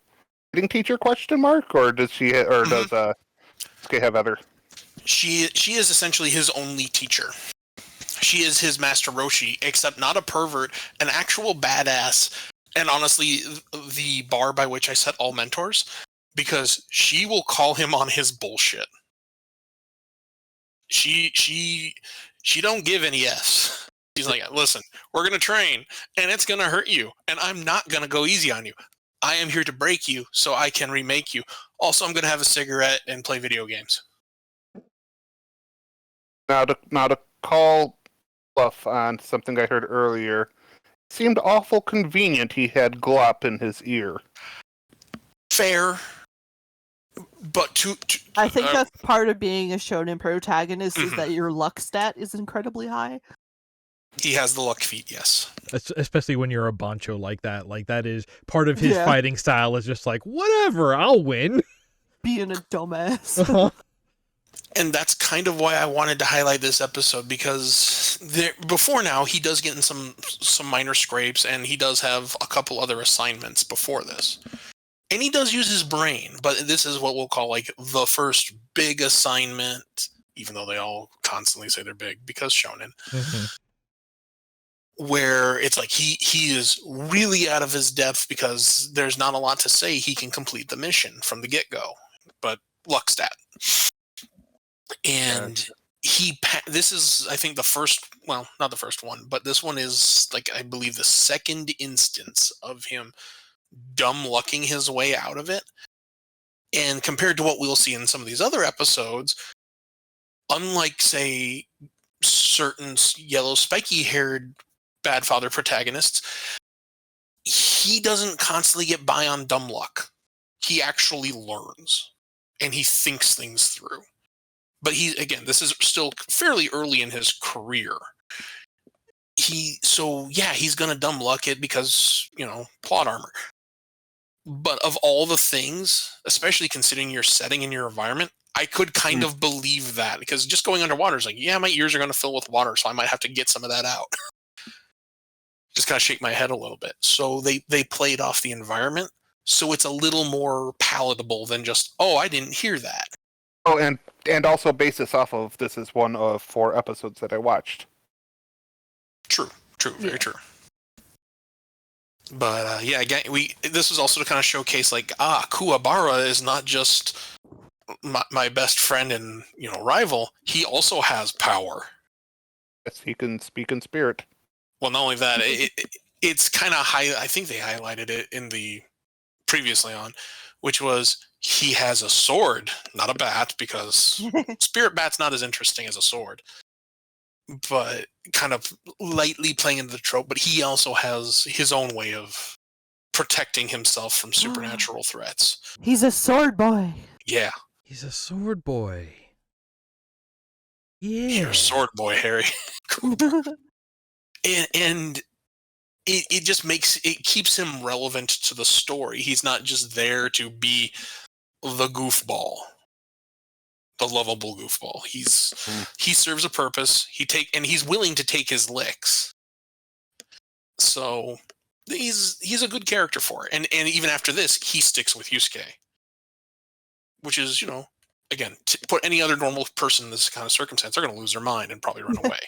writing teacher ? Or does she? Or does Yusuke have other? She is essentially his only teacher. she is his Master Roshi, except not a pervert, an actual badass, and honestly, the bar by which I set all mentors, because she will call him on his bullshit. She don't give any Fs. She's like, listen, we're gonna train, and it's gonna hurt you, and I'm not gonna go easy on you. I am here to break you so I can remake you. Also, I'm gonna have a cigarette and play video games. Now to call bluff on something I heard earlier, it seemed awful convenient he had glop in his ear. Fair. But I think that's part of being a shonen protagonist is that your luck stat is incredibly high. He has the luck feat, yes. Especially when you're a bancho like that. Like, that is part of his fighting style is just like, whatever, I'll win. Being a dumbass. And that's kind of why I wanted to highlight this episode, because before now, he does get in some minor scrapes, and he does have a couple other assignments before this. And he does use his brain, but this is what we'll call like the first big assignment, even though they all constantly say they're big because shonen. Where it's like he is really out of his depth because there's not a lot to say he can complete the mission from the get-go, but luck stat. And this is, I think, the first, well, not the first one, but this one is, like, I believe the second instance of him dumb lucking his way out of it. And compared to what we'll see in some of these other episodes, unlike, say, certain yellow spiky-haired bad father protagonists, he doesn't constantly get by on dumb luck. He actually learns, and he thinks things through. But this is still fairly early in his career. He's gonna dumb luck it because, plot armor. But of all the things, especially considering your setting and your environment, I could kind of believe that, because just going underwater is like, yeah, my ears are going to fill with water, so I might have to get some of that out. Just kind of shake my head a little bit. So they played off the environment, so it's a little more palatable than just, oh, I didn't hear that. Oh, and also base this off of, this is one of 4 episodes that I watched. True, very true. But again, this was also to kind of showcase, like, Kuwabara is not just my best friend and rival. He also has power. Yes, he can speak in spirit. Well, not only that, it's kind of high. I think they highlighted it in the previously on, which was he has a sword, not a bat, because spirit bat's not as interesting as a sword. But kind of lightly playing into the trope, but he also has his own way of protecting himself from supernatural threats. He's a sword boy. Yeah. He's a sword boy. Yeah. You're a sword boy, Harry. and it just keeps him relevant to the story. He's not just there to be the goofball. The lovable goofball. He serves a purpose. And he's willing to take his licks. So he's a good character for it. And even after this, he sticks with Yusuke, which is, again, to put any other normal person in this kind of circumstance, they're going to lose their mind and probably run away.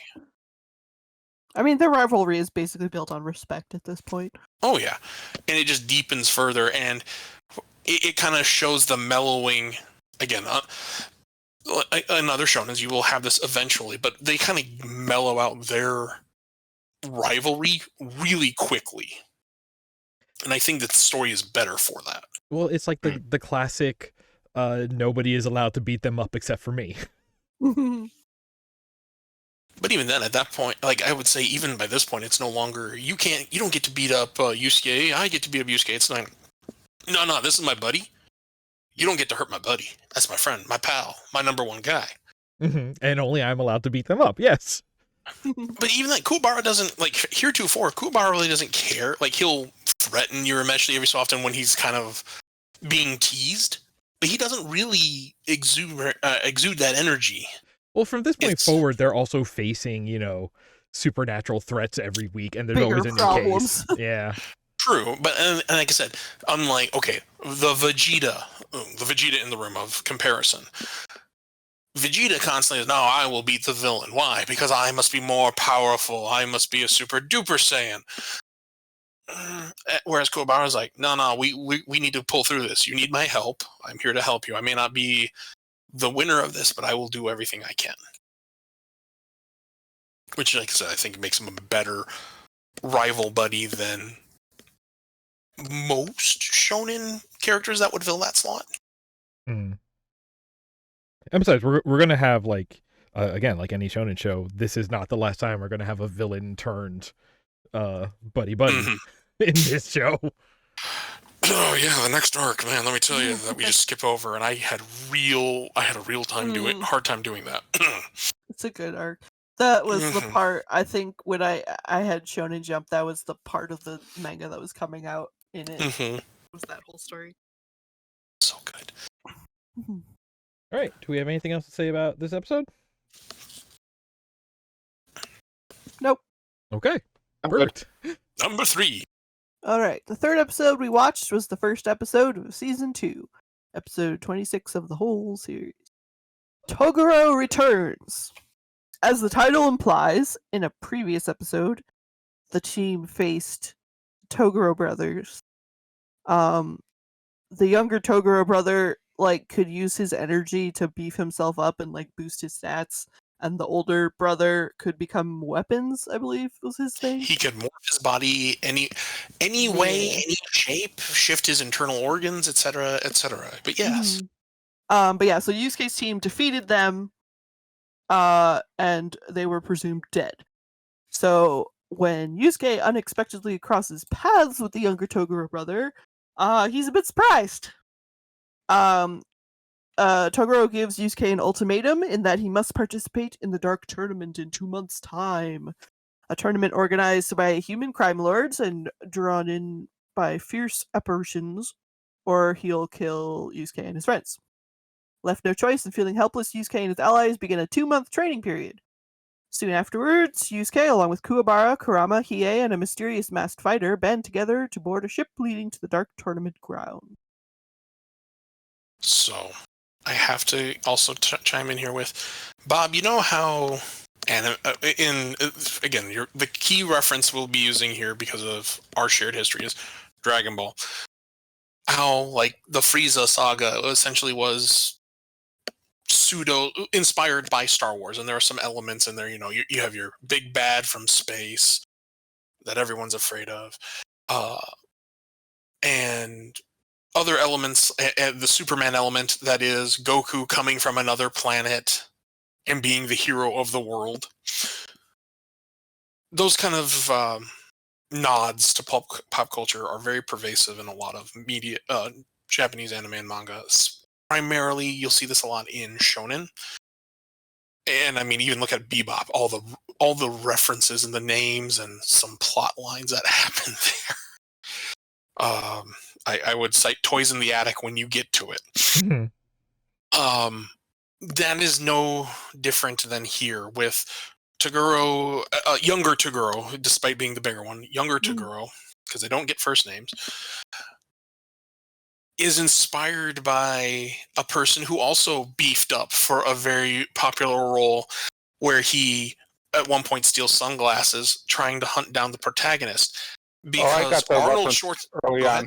I mean, their rivalry is basically built on respect at this point. Oh yeah, and it just deepens further, and it kind of shows the mellowing again. In other shonens, you will have this eventually, but they kind of mellow out their rivalry really quickly. And I think that the story is better for that. Well, it's like the classic, nobody is allowed to beat them up except for me. But even then, at that point, like, I would say even by this point, it's no longer, you don't get to beat up Yusuke, I get to beat up Yusuke. It's not, no, this is my buddy. You don't get to hurt my buddy. That's my friend, my pal, my number one guy. And only I'm allowed to beat them up, yes. But even like, Kuwabara doesn't, like, heretofore, Kuwabara really doesn't care. Like, he'll threaten Urameshi every so often when he's kind of being teased, but he doesn't really exude that energy. Well, from this point forward, they're also facing, supernatural threats every week, and there's always a new case. Yeah. True, but and like I said, unlike the Vegeta in the room of comparison, Vegeta constantly is, no, I will beat the villain. Why? Because I must be more powerful. I must be a super duper Saiyan. Whereas Kuwabara's like, no, we need to pull through this. You need my help. I'm here to help you. I may not be the winner of this, but I will do everything I can. Which, like I said, I think makes him a better rival buddy than most shonen characters that would fill that slot. And besides, we're gonna have like again, like any shonen show, this is not the last time we're gonna have a villain turned buddy in this show. Oh yeah, the next arc, man. Let me tell you that we just skip over, and I had a real hard time doing that. It's a good arc. That was the part, I think, when I had Shonen Jump, that was the part of the manga that was coming out in it. Was that whole story. So good. All right, do we have anything else to say about this episode? Nope. Okay, perfect. Number 3. All right, the third episode we watched was the first episode of Season 2, episode 26 of the whole series. Toguro returns. As the title implies, in a previous episode, the team faced Toguro brothers. The younger Toguro brother could use his energy to beef himself up and boost his stats, and the older brother could become weapons, I believe was his thing. He could morph his body any way, any shape, shift his internal organs, etc., etc. But yes. But yeah, so Yusuke's team defeated them, and they were presumed dead. So when Yusuke unexpectedly crosses paths with the younger Toguro brother, he's a bit surprised. Toguro gives Yusuke an ultimatum in that he must participate in the Dark Tournament in 2 months' time. A tournament organized by human crime lords and drawn in by fierce apparitions, or he'll kill Yusuke and his friends. Left no choice and feeling helpless, Yusuke and his allies begin a 2-month training period. Soon afterwards, Yusuke, along with Kuwabara, Kurama, Hiei, and a mysterious masked fighter, band together to board a ship leading to the Dark Tournament ground. So, I have to also chime in here with Bob. You know how, and again, the key reference we'll be using here because of our shared history is Dragon Ball. How the Frieza saga essentially was pseudo inspired by Star Wars, and there are some elements in there. You have your big bad from space that everyone's afraid of, and other elements, the Superman element that is Goku coming from another planet and being the hero of the world. Those kind of nods to pop culture are very pervasive in a lot of media, Japanese anime and manga. Primarily, you'll see this a lot in shonen. And I mean, even look at Bebop, all the references and the names and some plot lines that happen there. I would cite Toys in the Attic when you get to it. That is no different than here with Toguro, younger Toguro, despite being the bigger one, younger Toguro, because they don't get first names, is inspired by a person who also beefed up for a very popular role where he, at one point, steals sunglasses trying to hunt down the protagonist. Because I got the Arnold reference early on.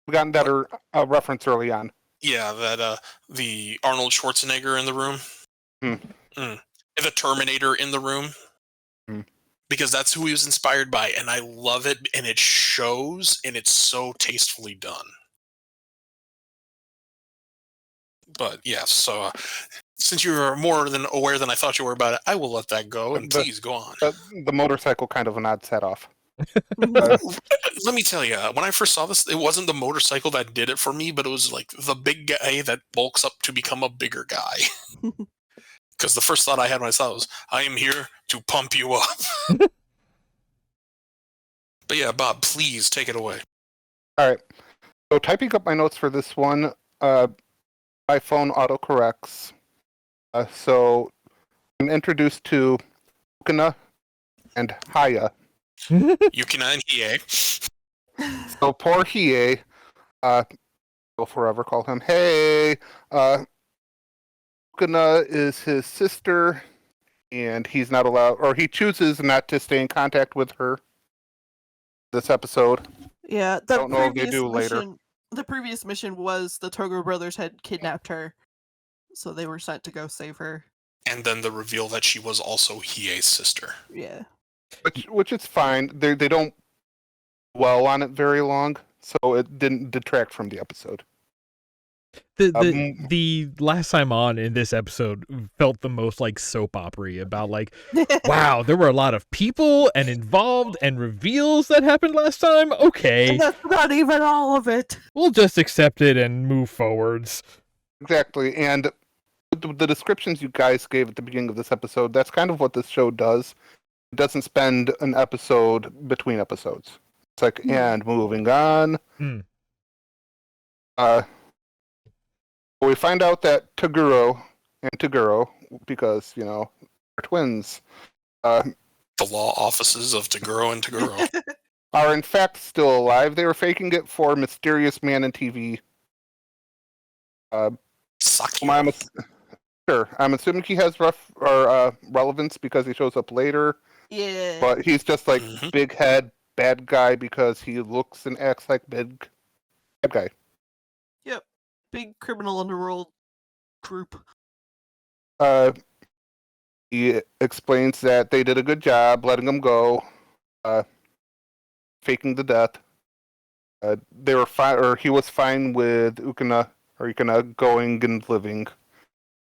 We got that reference early on. Yeah, that the Arnold Schwarzenegger in the room. The Terminator in the room. Because that's who he was inspired by, and I love it, and it shows, and it's so tastefully done. But yes, so since you're more than aware than I thought you were about it, I will let that go, and please go on. The motorcycle kind of nods head off. Let me tell you, when I first saw this, it wasn't the motorcycle that did it for me, but it was the big guy that bulks up to become a bigger guy. Because the first thought I had when I saw it was, I am here to pump you up. But yeah, Bob, please take it away. All right. So typing up my notes for this one, my phone autocorrects. So I'm introduced to Yukina and Haya. Yukina and Hiei. So poor Hiei, will forever call him, hey, Ukana is his sister, and he's not allowed, or he chooses not to stay in contact with her this episode. Yeah, Don't know if they do later. The previous mission was the Toguro brothers had kidnapped her, so they were sent to go save her. And then the reveal that she was also Hiei's sister. Yeah. Which is fine. They don't dwell on it very long, so it didn't detract from the episode. The last time on in this episode felt the most like soap opera about like, wow, there were a lot of people and involved and reveals that happened last time. Okay, And that's not even all of it. we'll just accept it and move forwards. Exactly, and the descriptions you guys gave at the beginning of this episode, that's kind of what this show does. It doesn't spend an episode between episodes. It's like, and moving on. We find out that Toguro, because, they're twins, The law offices of Toguro and Toguro. are in fact still alive. They were faking it for mysterious man in TV. Sakio. I'm assuming he has relevance because he shows up later. Yeah. But he's just like big head bad guy because he looks and acts like big bad guy. Yep. Big criminal underworld group. He explains that they did a good job letting him go, faking the death. They were fine, or he was fine with Ukana going and living.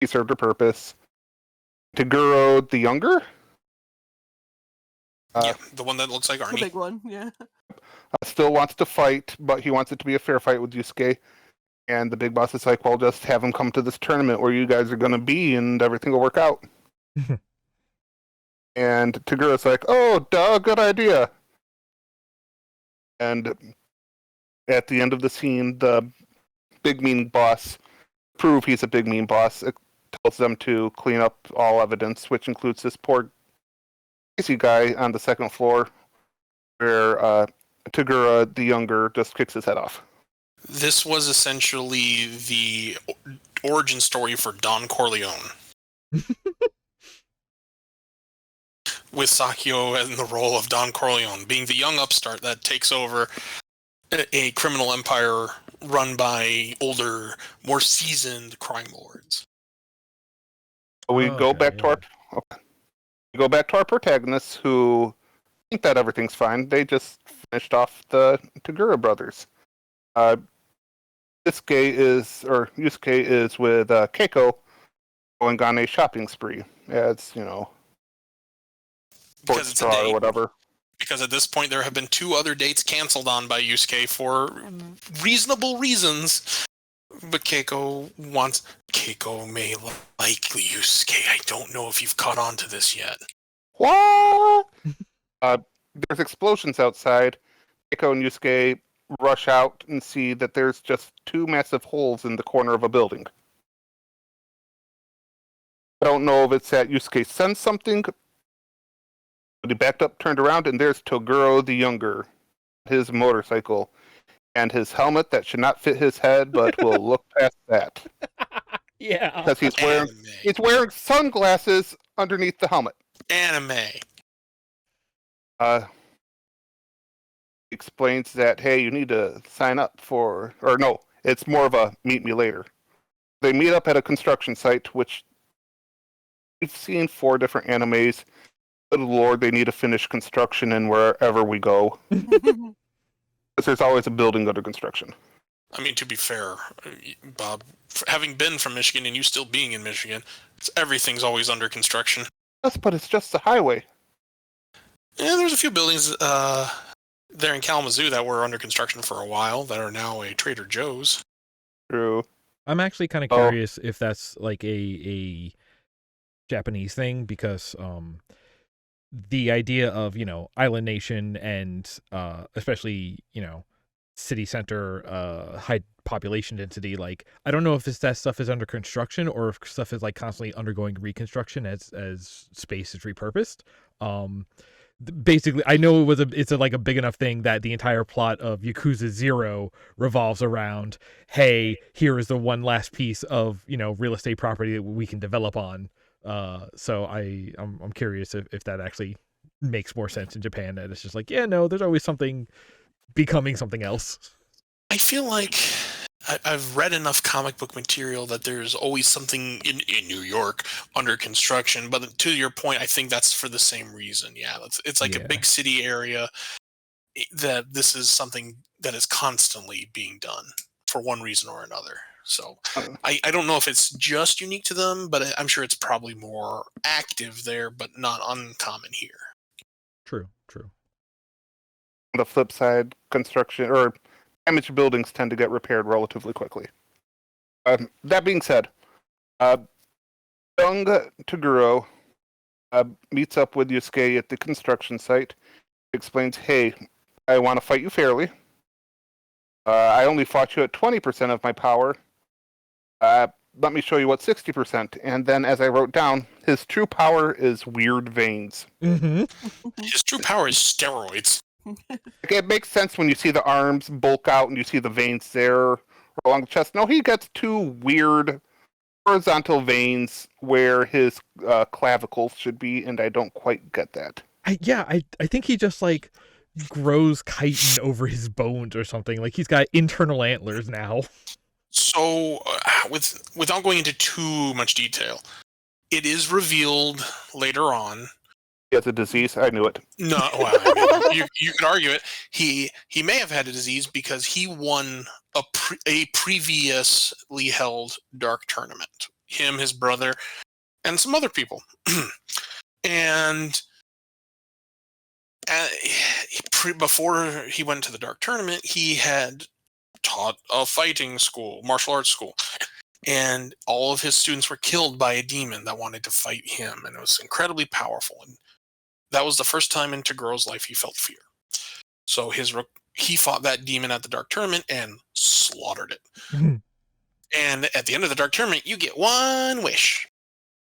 He served a purpose. Toguro the younger? Yeah, the one that looks like The Arnie. big one, yeah. Still wants to fight, but he wants it to be a fair fight with Yusuke. And the big boss is like, well, just have him come to this tournament where you guys are going to be and everything will work out. And Toguro's like, oh, duh, good idea. And at the end of the scene, the big mean boss, prove he's a big mean boss, it tells them to clean up all evidence, which includes this poor crazy guy on the second floor where Toguro the younger just kicks his head off. This was essentially the origin story for Don Corleone. With Sakio in the role of Don Corleone, being the young upstart that takes over a criminal empire run by older, more seasoned crime lords. We go back to our protagonists who think that everything's fine. They just finished off the Toguro brothers. Yusuke is with Keiko going on a shopping spree, as Because it's a or date. whatever. Because at this point there have been 2 other dates canceled on by Yusuke for reasonable reasons. But Keiko may like Yusuke. I don't know if you've caught on to this yet. What? There's explosions outside. Keiko and Yusuke rush out and see that there's just 2 massive holes in the corner of a building. I don't know if it's that Yusuke sensed something, but he backed up, turned around, and there's Toguro the younger, his motorcycle, and his helmet that should not fit his head, but will look past that. Yeah. Because he's wearing sunglasses underneath the helmet. Anime. Explains that, hey, you need to sign up for, or no, it's more of a meet me later. They meet up at a construction site, which we've seen 4 different animes. Good lord, they need to finish construction in wherever we go. Because there's always a building under construction. I mean, to be fair, Bob, having been from Michigan and you still being in Michigan, everything's always under construction. Yes, but it's just the highway. Yeah, there's a few buildings there in Kalamazoo that were under construction for a while that are now a Trader Joe's. True. I'm actually kind of curious if that's like a Japanese thing, because the idea of, island nation and especially, city center, high population density, like, I don't know if that stuff is under construction or if stuff is like constantly undergoing reconstruction as space is repurposed. basically, I know it's like a big enough thing that the entire plot of Yakuza 0 revolves around, hey, here is the one last piece of, real estate property that we can develop on. So I'm curious if that actually makes more sense in Japan, that it's just like, yeah, no, there's always something becoming something else. I feel like I've read enough comic book material that there's always something in New York under construction. But to your point, I think that's for the same reason. Yeah, it's like a big city area that this is something that is constantly being done for one reason or another. So I don't know if it's just unique to them, but I'm sure it's probably more active there, but not uncommon here. True. On the flip side, construction or damaged buildings tend to get repaired relatively quickly. That being said, young Toguro meets up with Yusuke at the construction site. Explains, hey, I want to fight you fairly. I only fought you at 20% of my power. Let me show you what 60%. And then, as I wrote down, his true power is weird veins. Mm-hmm. His true power is steroids. It makes sense when you see the arms bulk out and you see the veins there along the chest. No, he gets two weird horizontal veins where his clavicles should be, and I don't quite get that. I think he just like grows chitin over his bones or something. Like he's got internal antlers now. So, without going into too much detail, it is revealed later on. He has a disease. I knew it. No, well, I mean, you could argue it. He may have had a disease because he won a previously held dark tournament. Him, his brother, and some other people. And before he went to the dark tournament, he had taught a fighting school, martial arts school. And all of his students were killed by a demon that wanted to fight him. And it was incredibly powerful. And that was the first time in Toguro's life he felt fear. So he fought that demon at the dark tournament and slaughtered it. Mm-hmm. And at the end of the dark tournament, you get one wish.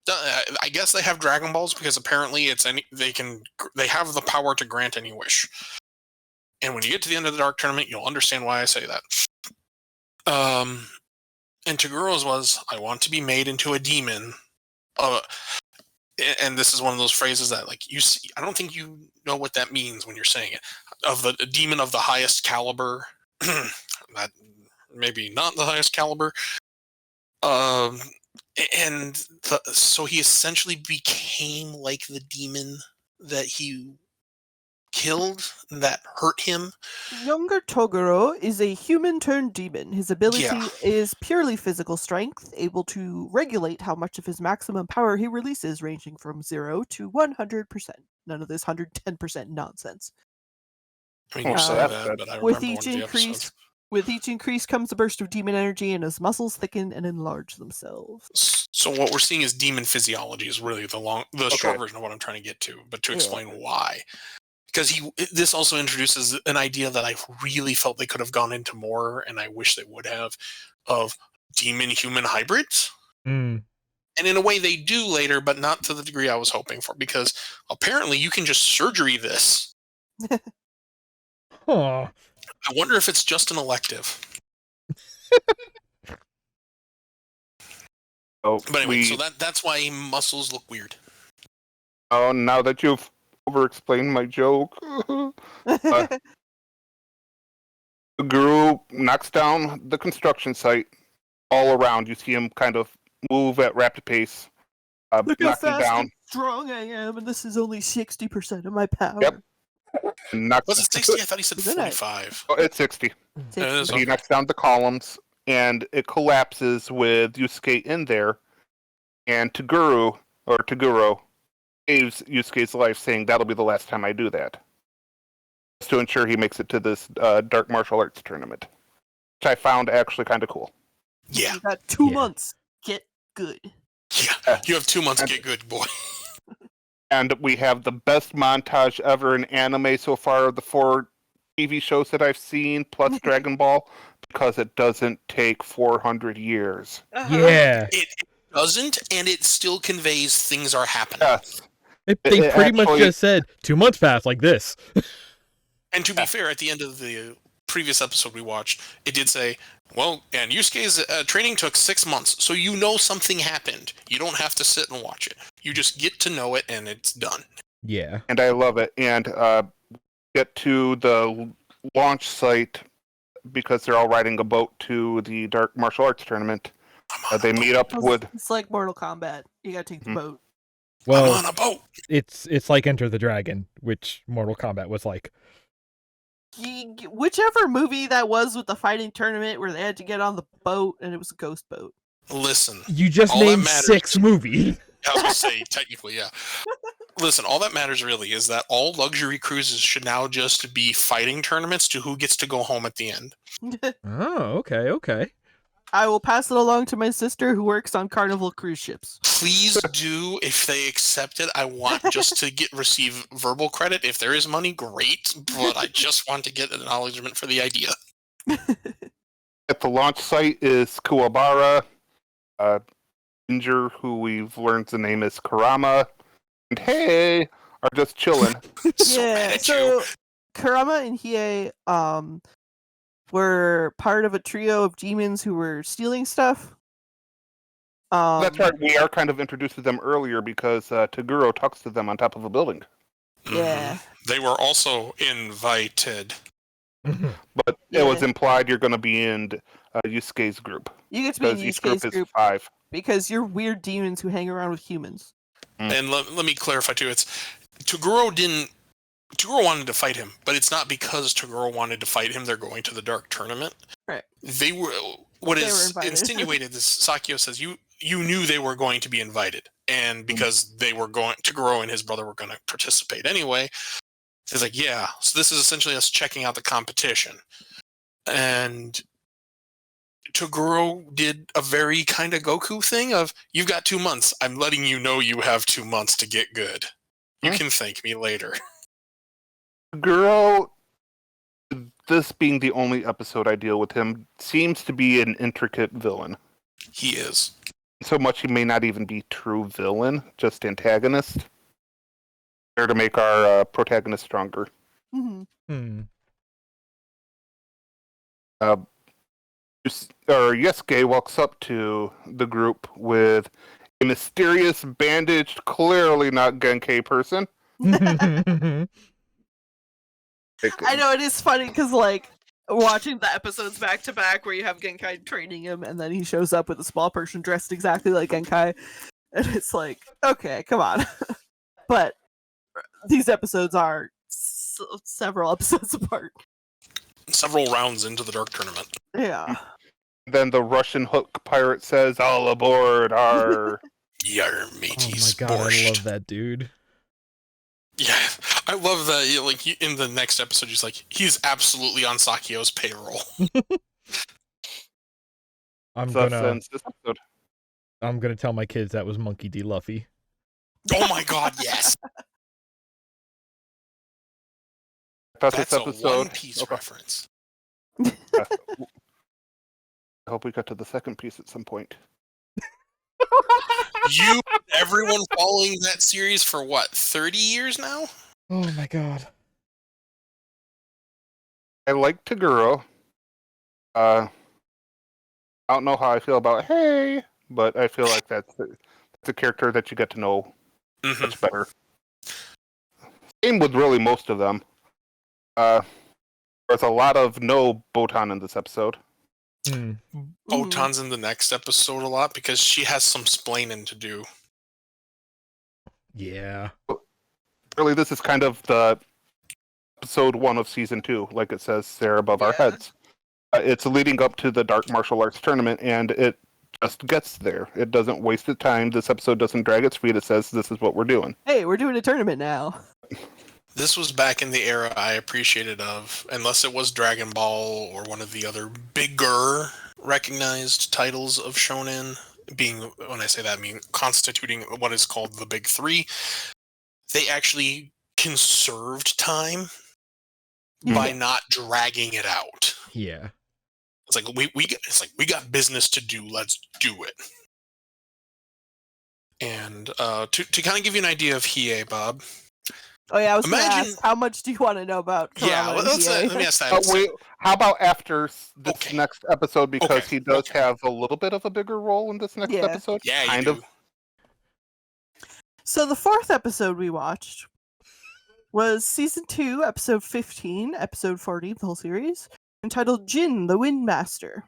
I guess they have Dragon Balls because apparently they have the power to grant any wish. And when you get to the end of the dark tournament, you'll understand why I say that. And Toguro's was, I want to be made into a demon. And this is one of those phrases that, like, you see, I don't think you know what that means when you're saying it. Of the demon of the highest caliber, that maybe not the highest caliber. So he essentially became like the demon that he killed, that hurt him. Younger Toguro is a human turned demon. His ability is purely physical strength, able to regulate how much of his maximum power he releases, ranging from 0 to 100%. None of this 110% nonsense. I mean, you said that, but I remember one of the episodes. With each increase comes a burst of demon energy, and his muscles thicken and enlarge themselves. So what we're seeing is demon physiology is really the short version of what I'm trying to get to, but to explain why. Because this also introduces an idea that I really felt they could have gone into more, and I wish they would have, of demon-human hybrids. Mm. And in a way they do later, but not to the degree I was hoping for, because apparently you can just surgery this. Huh. I wonder if it's just an elective. But anyway, so that's why muscles look weird. Oh, now that you've over-explained my joke. The guru knocks down the construction site all around. You see him kind of move at rapid pace. Look how knocking fast down. and strong I am, and this is only 60% of my power. Yep. Was it 60? I thought he said 45. Oh, it's 60. He knocks down the columns, and it collapses with Yusuke in there. And Toguro saves Yusuke's life, saying that'll be the last time I do that. Just to ensure he makes it to this dark martial arts tournament. Which I found actually kind of cool. Yeah. You got 2 months. Get good. Yeah. You have 2 months to get good, boy. And we have the best montage ever in anime so far of the 4 TV shows that I've seen, plus Dragon Ball, because it doesn't take 400 years. Yeah. It doesn't, and it still conveys things are happening. Yes. They It pretty much actually- just said 2 months passed like this. And to be fair, at the end of the previous episode we watched, it did say, well, and Yusuke's training took 6 months, so you know something happened. You don't have to sit and watch it. You just get to know it, and it's done. Yeah. And I love it. And get to the launch site because they're all riding a boat to the Dark Martial Arts Tournament. They meet up with... It's like Mortal Kombat. You gotta take the Mhm. boat. Well, I'm on a boat. it's like Enter the Dragon, which Mortal Kombat was like. Whichever movie that was with the fighting tournament where they had to get on the boat and it was a ghost boat. Listen, You just all that named matters- 6 movies. I was going to say, technically, yeah. Listen, all that matters really is that all luxury cruises should now just be fighting tournaments to who gets to go home at the end. Oh, okay. I will pass it along to my sister who works on Carnival cruise ships. Please do, if they accept it. I want just to receive verbal credit. If there is money, great, but I just want to get an acknowledgement for the idea. At the launch site is Kuwabara, Ginger, who we've learned the name is Kurama, and Hey are just chilling. So mad Yeah, at so you. Kurama and Hiei were part of a trio of demons who were stealing stuff. That's right. We are kind of introduced to them earlier because Toguro talks to them on top of a building. Yeah. They were also invited. But Yeah. it was implied you're going to be in Yusuke's group. You get to be in Because each group Yusuke's is group 5. because you're weird demons who hang around with humans. And let me clarify too. It's Toguro wanted to fight him, but it's not because Toguro wanted to fight him. They're going to the Dark Tournament. Right. They were. What They is were invited. insinuated is Sakio says you knew they were going to be invited, and because they were going, Toguro and his brother were going to participate anyway. It's like, yeah. So this is essentially us checking out the competition, and Toguro did a very kind of Goku thing of, you've got 2 months. I'm letting you know you have 2 months to get good. You can thank me later. Toguro, this being the only episode I deal with him, seems to be an intricate villain. He is. So much he may not even be true villain, just antagonist. There to make our protagonist stronger. Mm-hmm. Yusuke walks up to the group with a mysterious, bandaged, clearly not Genkai person. I know, it is funny because, like, watching the episodes back to back where you have Genkai training him and then he shows up with a small person dressed exactly like Genkai, and it's like, okay, come on. But these episodes are several episodes apart. Several rounds into the Dark Tournament. Yeah. Then the Russian hook pirate says, "All aboard, our." Yar Oh mateys, my god, I borscht. love that dude. Yeah, I love that. Like in the next episode, he's like, he's absolutely on Sakio's payroll. I'm Thus gonna ends this episode. tell my kids that was Monkey D. Luffy. Oh my god, yes! I thought That's this a episode. One Piece Okay. reference. I hope we got to the second piece at some point. Everyone following that series for what, 30 years now? Oh my god. I like Toguro. I don't know how I feel about Hey, but I feel like that's a character that you get to know Mhm. much better. Same with really most of them. There's a lot of no Botan in this episode. Botan's in the next episode a lot because she has some splaining to do. Yeah. Really, this is kind of the episode 1 of season 2, like it says there above our Yeah. heads. It's leading up to the Dark Martial Arts Tournament, and it just gets there. It doesn't waste the time. This episode doesn't drag its feet. It says, this is what we're doing. Hey, we're doing a tournament now. This was back in the era I appreciated of, unless it was Dragon Ball or one of the other bigger recognized titles of shonen, being, when I say that, I mean constituting what is called the Big Three. They actually conserved time by not dragging it out. Yeah. It's like we got business to do. Let's do it. And to kind of give you an idea of Hiei, Bob. Oh yeah, I was going to Imagine- ask, how much do you want to know about Kurama Yeah, and let's, Hiei? let me ask that. But wait, how about after this Okay. next episode? Because Okay, he does okay. have a little bit of a bigger role in this next Yeah. episode. Yeah, kind you of. do. So the fourth episode we watched was season 2, episode 15, episode 40 of the whole series, entitled Jin, the Wind Master.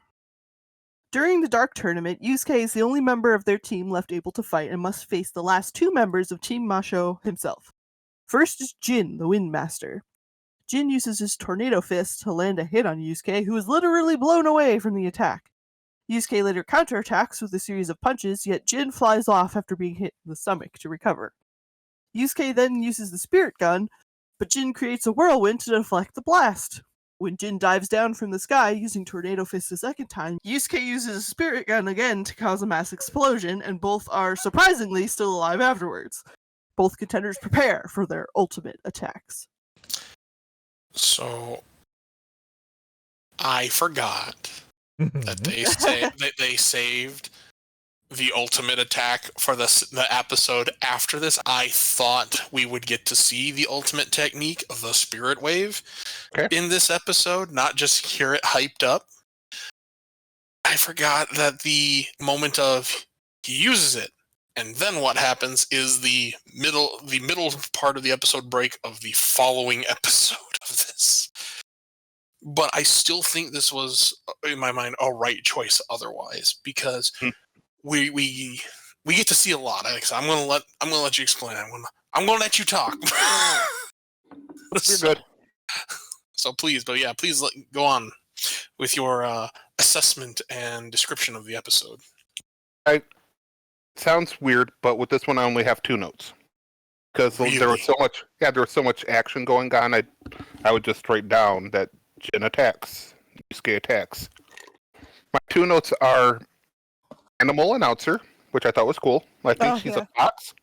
During the Dark Tournament, Yusuke is the only member of their team left able to fight and must face the last 2 members of Team Masho himself. First is Jin, the Wind Master. Jin uses his tornado fist to land a hit on Yusuke, who is literally blown away from the attack. Yusuke later counterattacks with a series of punches, yet Jin flies off after being hit in the stomach to recover. Yusuke then uses the spirit gun, but Jin creates a whirlwind to deflect the blast. When Jin dives down from the sky using Tornado Fist a second time, Yusuke uses a spirit gun again to cause a mass explosion, and both are surprisingly still alive afterwards. Both contenders prepare for their ultimate attacks. So I forgot that they saved the ultimate attack for the episode after this. I thought we would get to see the ultimate technique of the spirit wave in this episode, not just hear it hyped up. I forgot that the moment of he uses it, and then what happens is the middle part of the episode break of the following episode of this. But I still think this was, in my mind, a right choice otherwise, because we get to see a lot. Alex, I'm gonna let you explain. I'm gonna let you talk. You're good. So please go on with your assessment and description of the episode. Sounds weird, but with this one, I only have 2 notes because there was so much. Yeah, there was so much action going on. I would just write down that Jin attacks, Yusuke attacks. My 2 notes are animal announcer, which I thought was cool. I think she's a fox.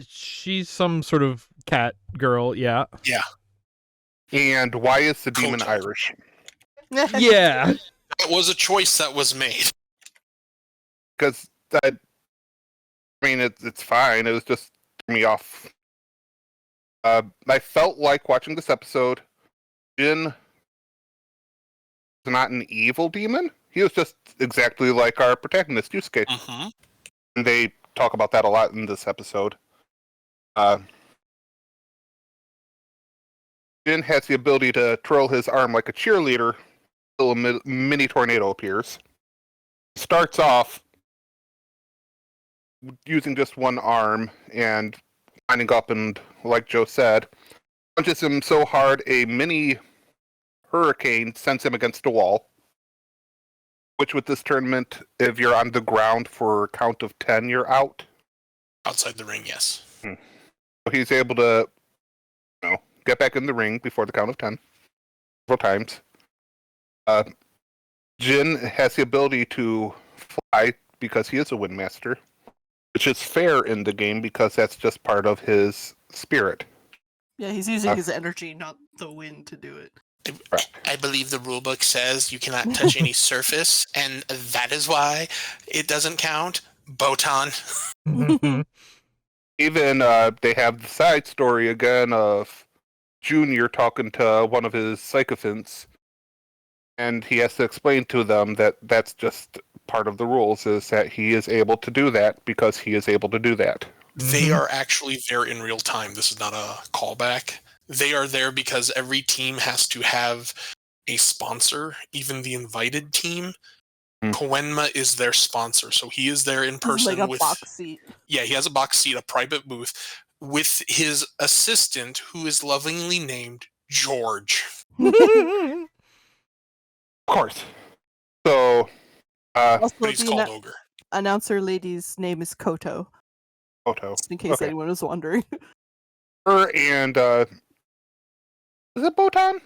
She's some sort of cat girl, yeah. Yeah. And why is the demon Irish? Yeah. It was a choice that was made. Because it's fine. It was just threw me off. I felt like watching this episode, Jin was not an evil demon. He was just exactly like our protagonist, Yusuke. Mm-hmm. And they talk about that a lot in this episode. Jin has the ability to twirl his arm like a cheerleader until a mini tornado appears. Starts off using just one arm and winding up and, like Joe said, punches him so hard a mini hurricane sends him against a wall. Which with this tournament, if you're on the ground for a count of 10, you're out. Outside the ring, yes. So he's able to get back in the ring before the count of 10 several times. Jin has the ability to fly because he is a Windmaster, which is fair in the game because that's just part of his spirit. Yeah, he's using his energy, not the wind, to do it. I believe the rulebook says you cannot touch any surface, and that is why it doesn't count. Botan. Even they have the side story again of Junior talking to one of his sycophants, and he has to explain to them that that's just part of the rules, is that he is able to do that because he is able to do that. They are actually there in real time. This is not a callback. They are there because every team has to have a sponsor, even the invited team. Koenma is their sponsor, so he is there in person. Like a box seat. Yeah, he has a box seat, a private booth, with his assistant, who is lovingly named George. Of course. So, Also, but he's called Ogre. Announcer lady's name is Koto. Koto. Just in case anyone was wondering. Her and is it Botan?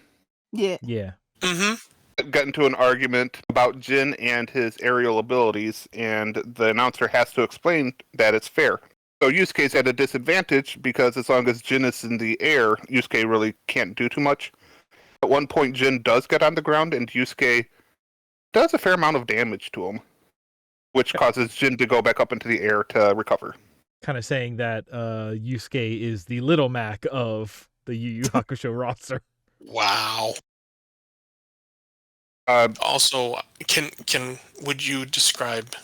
Yeah. Yeah. Mm-hmm. Got into an argument about Jin and his aerial abilities, and the announcer has to explain that it's fair. So Yusuke's at a disadvantage because as long as Jin is in the air, Yusuke really can't do too much. At one point, Jin does get on the ground, and Yusuke does a fair amount of damage to him. which causes Jin to go back up into the air to recover. Kind of saying that Yusuke is the Little Mac of the Yu Yu Hakusho roster. Wow. Also, would you describe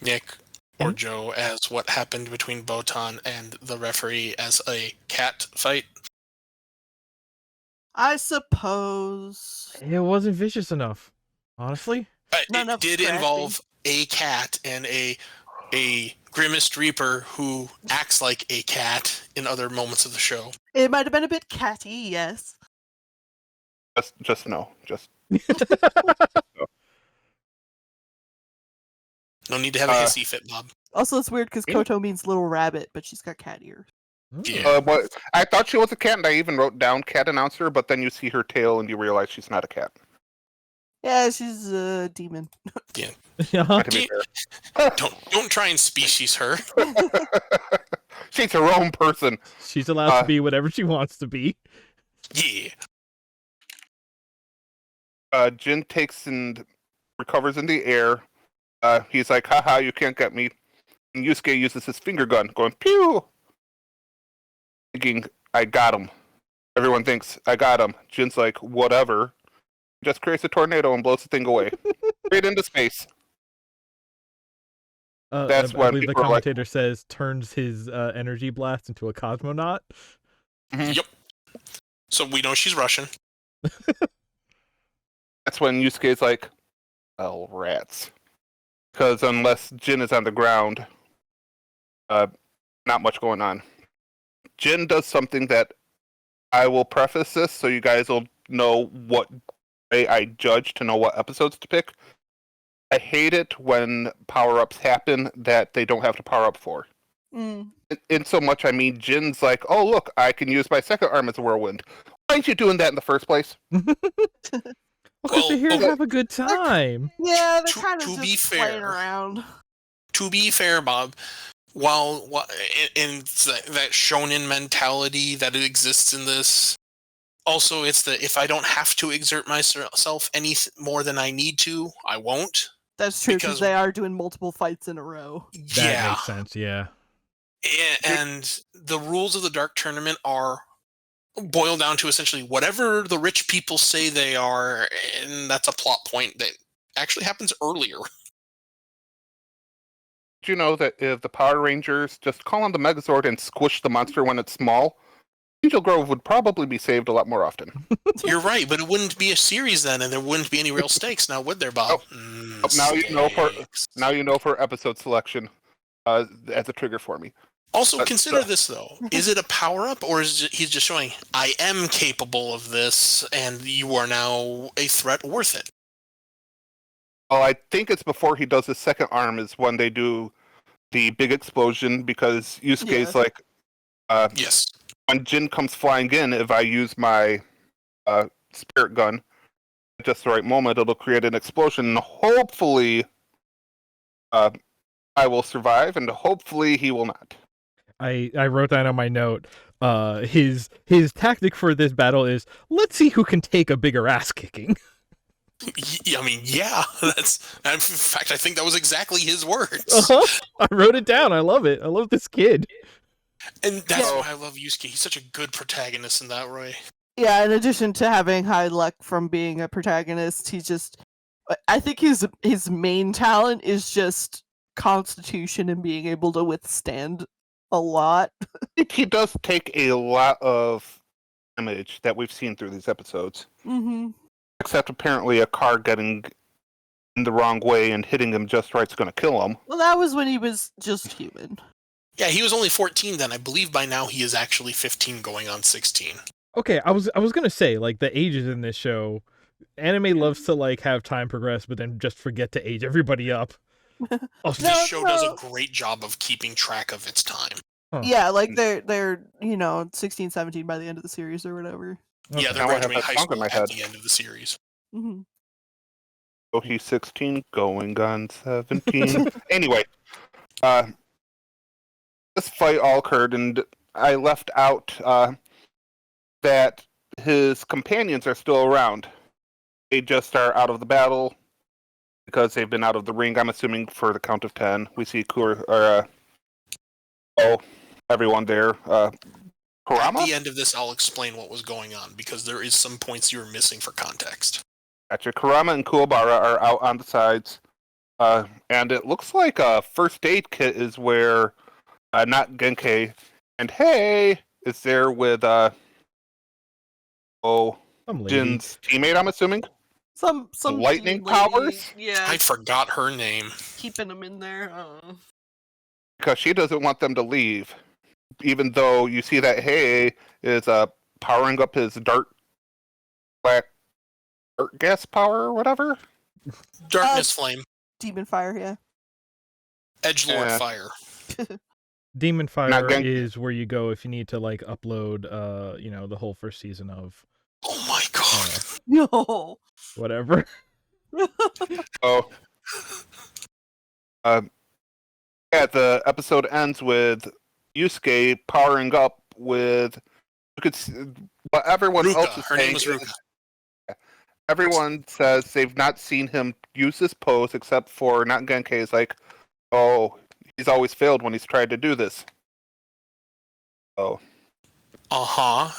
Nick or Joe as what happened between Botan and the referee as a cat fight? I suppose. It wasn't vicious enough, honestly. Not It enough did scratching. involve a cat and a grimaced reaper who acts like a cat in other moments of the show. It might have been a bit catty, yes. Just no. Just No need to have a hissy fit, Bob. Also, it's weird because Yeah. Koto means little rabbit, but she's got cat ears. Yeah. But I thought she was a cat, and I even wrote down cat announcer. But then you see her tail, and you realize she's not a cat. Yeah, she's a demon. Yeah. To be fair. Don't try and species her. She's her own person. She's allowed to be whatever she wants to be. Yeah. Jin takes and recovers in the air. He's like, haha, you can't get me. And Yusuke uses his finger gun, going, pew! Thinking, I got him. Everyone thinks, I got him. Jin's like, whatever. Just creates a tornado and blows the thing away. Straight into space. That's I when believe the people are like- commentator says turns his energy blast into a cosmonaut. Mhm. Yep. So we know she's Russian. That's when Yusuke's like, oh, rats. Because unless Jin is on the ground, not much going on. Jin does something that I will preface this so you guys will know what way I judge to know what episodes to pick. I hate it when power-ups happen that they don't have to power up for. In so much, I mean, Jin's like, oh, look, I can use my second arm as a whirlwind. Why aren't you doing that in the first place? Because they're here to have a good time. Yeah, they're To- kind of to just be playing fair, around. To be fair, Bob, while in that shonen mentality that exists in this, also it's the if I don't have to exert myself any more than I need to, I won't. That's true, because because- they are doing multiple fights in a row. That Yeah. makes sense, yeah. And the rules of the Dark Tournament are boiled down to essentially whatever the rich people say they are, and that's a plot point that actually happens earlier. Do you know that if the Power Rangers just call on the Megazord and squish the monster when it's small, Angel Grove would probably be saved a lot more often. You're right, but it wouldn't be a series then, and there wouldn't be any real stakes now, would there, Bob? Now you know Stakes. Now you know for episode selection as a trigger for me. Also, consider this, though. Is it a power-up, or is he's just showing, I am capable of this, and you are now a threat worth it? Well, I think it's before he does his second arm is when they do the big explosion, because Yusuke's Yeah. like, Yes. when Jin comes flying in, if I use my spirit gun at just the right moment, it'll create an explosion, and hopefully I will survive, and hopefully he will not. I wrote down on my note, his tactic for this battle is, let's see who can take a bigger ass kicking. I mean, yeah. In fact, I think that was exactly his words. I wrote it down. I love it. I love this kid. And that's Yeah. why I love Yusuke. He's such a good protagonist in that way. Yeah, in addition to having high luck from being a protagonist, he just... I think his main talent is just constitution and being able to withstand a lot. He does take a lot of damage that we've seen through these episodes. Mm-hmm. Except apparently a car getting in the wrong way and hitting him just right is going to kill him. Well, that was when he was just human. Yeah, he was only 14 then. I believe by now he is actually 15 going on 16. Okay, I was gonna say, like, the ages in this show, anime loves to like have time progress, but then just forget to age everybody up. Oh, This show does a no. great job of keeping track of its time. Yeah, like they're 16, 17 by the end of the series or whatever. okay. Yeah, they're Now I have graduating that high song in school my at head. the end of the series. Mm-hmm. So he's 16, going on 17. Anyway, this fight all occurred, and I left out that his companions are still around. They just are out of the battle. because they've been out of the ring. I'm assuming for the count of 10, we see everyone there. At Kurama? the end of this, I'll explain what was going on because there is some points you were missing for context. Gotcha. Kurama and Kuwabara are out on the sides. And it looks like a first aid kit is where not Genkai and Hey is there with Some lady. Jin's teammate, I'm assuming. Some lightning teen lady, powers? Yeah, I forgot her name. keeping them in there. Because she doesn't want them to leave. Even though you see that Hey is powering up his dark gas power or whatever. Darkness Flame. Demon fire, yeah. Edgelord Yeah. Fire. Demon Fire Not Gen- is where you go if you need to like upload the whole first season of Oh my god. No. whatever. Oh. The episode ends with Yusuke powering up with what everyone else Ruka. is Her saying name was is- Ruka. Everyone says they've not seen him use this pose except for not Genkai is like, oh, he's always failed when he's tried to do this. Oh.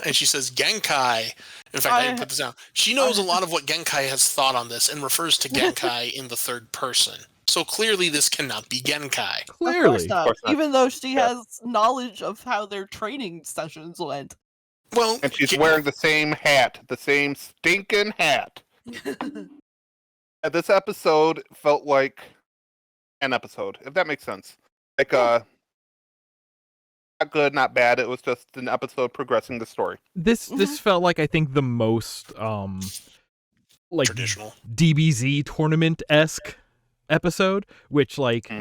And she says Genkai. In fact, I didn't put this down. She knows a lot of what Genkai has thought on this and refers to Genkai in the third person. So clearly this cannot be Genkai. Clearly. Of course course not. Even though she Yeah. has knowledge of how their training sessions went. Well, And she's wearing the same hat, the same stinking hat. This episode felt like an episode, if that makes sense. Like, not good, not bad. It was just an episode progressing the story. This felt like I think the most like traditional. DBZ tournament-esque episode, which like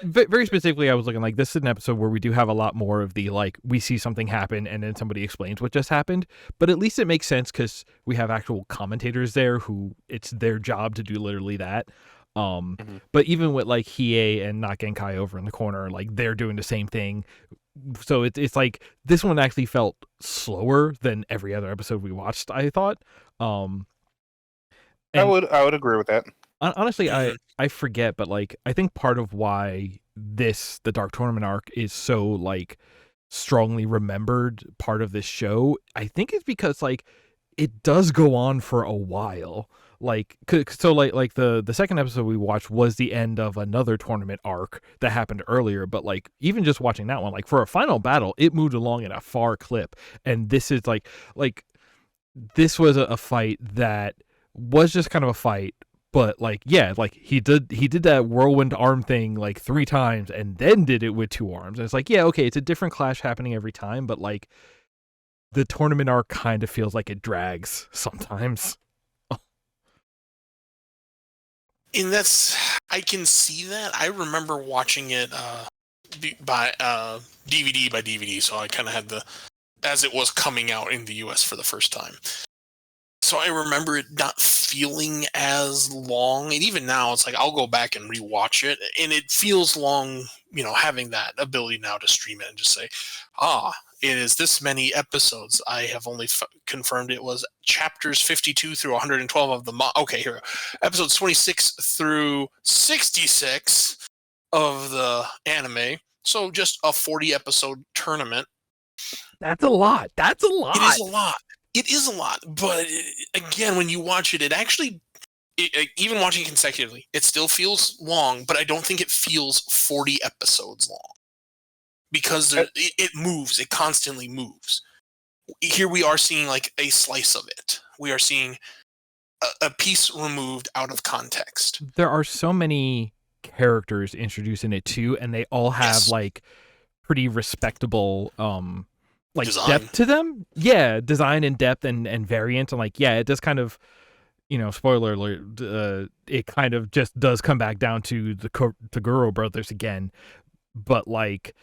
very specifically I was looking like this is an episode where we do have a lot more of the like we see something happen and then somebody explains what just happened, but at least it makes sense because we have actual commentators there who it's their job to do literally that. But even with like Hiei and not Genkai over in the corner, like they're doing the same thing. So it's like this one actually felt slower than every other episode we watched, I thought. I would agree with that. Honestly, I forget, but like I think part of why the Dark Tournament arc is so like strongly remembered part of this show, I think it's because like it does go on for a while. Like so like the second episode we watched was the end of another tournament arc that happened earlier, but like even just watching that one, like for a final battle, it moved along in a far clip, and this is like this was a fight that was just kind of a fight. But like, yeah, like he did that whirlwind arm thing like 3 times and then did it with 2 arms. And it's like, yeah, okay, it's a different clash happening every time, but like the tournament arc kind of feels like it drags sometimes. And I can see that. I remember watching it by DVD, so I kind of had as it was coming out in the US for the first time. So I remember it not feeling as long, and even now it's like I'll go back and rewatch it, and it feels long, having that ability now to stream it and just say, it is this many episodes. I have only confirmed it was chapters 52 through 112 of the okay, here we go. Episodes 26 through 66 of the anime. So just a 40 episode tournament. That's a lot. That's a lot. It is a lot. It is a lot, but again, when you watch it, even watching it consecutively, it still feels long, but I don't think it feels 40 episodes long. Because it moves, it constantly moves. Here we are seeing like a slice of it. We are seeing a piece removed out of context. There are so many characters introduced in it too, and they all have like pretty respectable like design. Depth to them. Yeah, design and depth and variant, and like it does kind of, spoiler alert, it kind of just does come back down to the Toguro brothers again. But like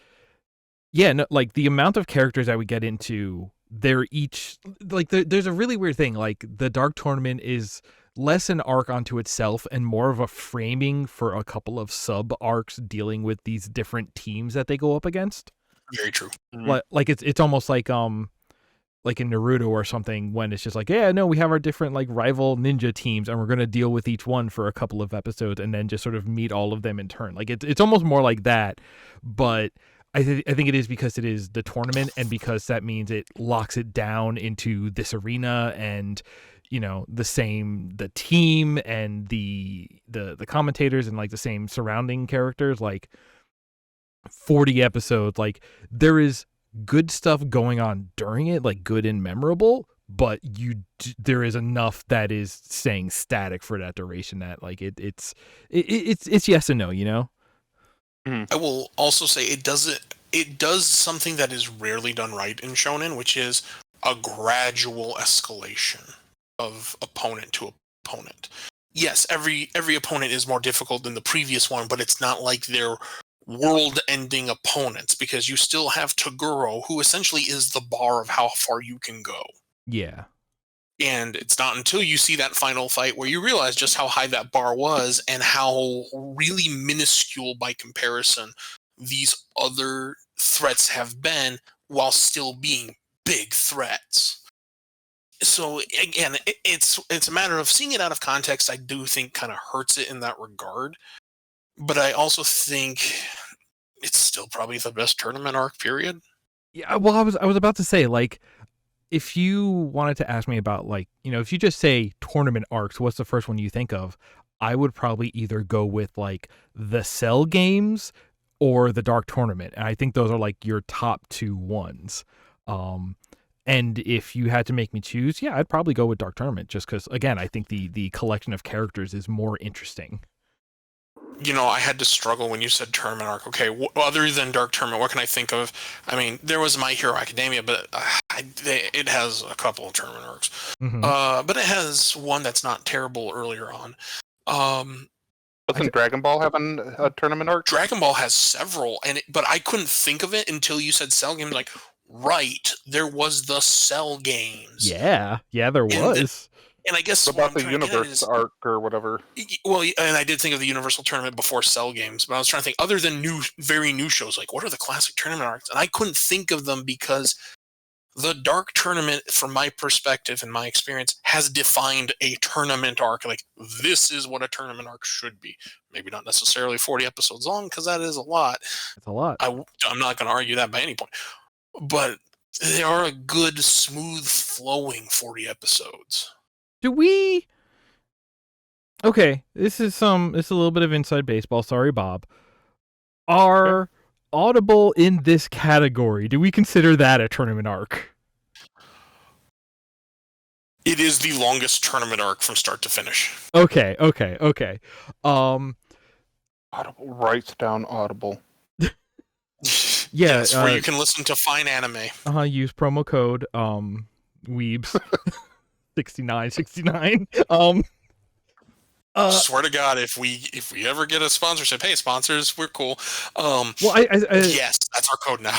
like the amount of characters that we get into, they're each like there's a really weird thing. Like the Dark Tournament is less an arc onto itself and more of a framing for a couple of sub arcs dealing with these different teams that they go up against. Very true. Like it's almost like like in Naruto or something, when it's just like, yeah, no, we have our different like rival ninja teams and we're going to deal with each one for a couple of episodes and then just sort of meet all of them in turn. Like it's almost more like that, but I think it is because it is the tournament, and because that means it locks it down into this arena, and the team and the commentators and like the same surrounding characters. Like 40 episodes, like there is good stuff going on during it, like good and memorable, but there is enough that is staying static for that duration that like it's yes and no. I will also say it does something that is rarely done right in shonen, which is a gradual escalation of opponent to opponent. Yes, every opponent is more difficult than the previous one, but it's not like they're world-ending opponents, because you still have Toguro, who essentially is the bar of how far you can go. Yeah. And it's not until you see that final fight where you realize just how high that bar was and how really minuscule by comparison these other threats have been, while still being big threats. So again, it's a matter of seeing it out of context. I do think kind of hurts it in that regard, but I also think it's still probably the best tournament arc, period. Yeah, well, I was about to say, like, if you wanted to ask me about, like, if you just say tournament arcs, what's the first one you think of? I would probably either go with like the Cell games or the Dark Tournament, and I think those are like your top two ones. And if you had to make me choose, yeah, I'd probably go with Dark Tournament, just because, again, I think the collection of characters is more interesting. I had to struggle when you said tournament arc. Okay, other than Dark Tournament, what can I think of? I mean, there was My Hero Academia, but it has a couple of tournament arcs. Mm-hmm. But it has one that's not terrible earlier on. Doesn't Dragon Ball have a tournament arc? Dragon Ball has several, but I couldn't think of it until you said Cell games. Like, right, there was the Cell games. Yeah, there was. And I guess what about the Universe arc or whatever? Well, and I did think of the Universal Tournament before Cell games, but I was trying to think, other than very new shows, like what are the classic tournament arcs? And I couldn't think of them, because the Dark Tournament, from my perspective and my experience, has defined a tournament arc. Like, this is what a tournament arc should be. Maybe not necessarily 40 episodes long, because that is a lot. It's a lot. I'm not going to argue that by any point. But they are a good, smooth, flowing 40 episodes. Okay, this is a little bit of inside baseball. Sorry, Bob. Are Audible in this category? Do we consider that a tournament arc? It is the longest tournament arc from start to finish. Okay. Audible writes down Audible. Yeah, yes, where you can listen to fine anime. Use promo code Weebs 6969. Swear to God, if we ever get a sponsorship, hey sponsors, we're cool. Yes, that's our code now.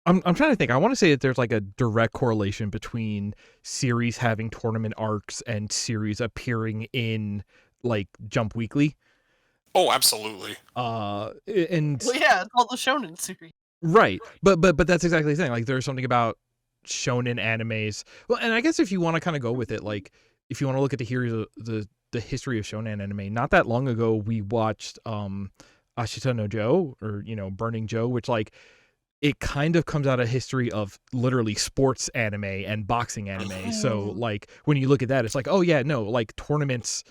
I'm trying to think. I want to say that there's like a direct correlation between series having tournament arcs and series appearing in like Jump Weekly. Oh, absolutely. And well, yeah, it's all the shonen series. Right, but that's exactly the thing. Like, there's something about shonen animes. Well, and I guess if you want to kind of go with it, like if you want to look at the history of shonen anime, not that long ago we watched Ashita no Joe, or Burning Joe, which like it kind of comes out of history of literally sports anime and boxing anime. So like when you look at that, it's like, oh yeah, no, like tournaments,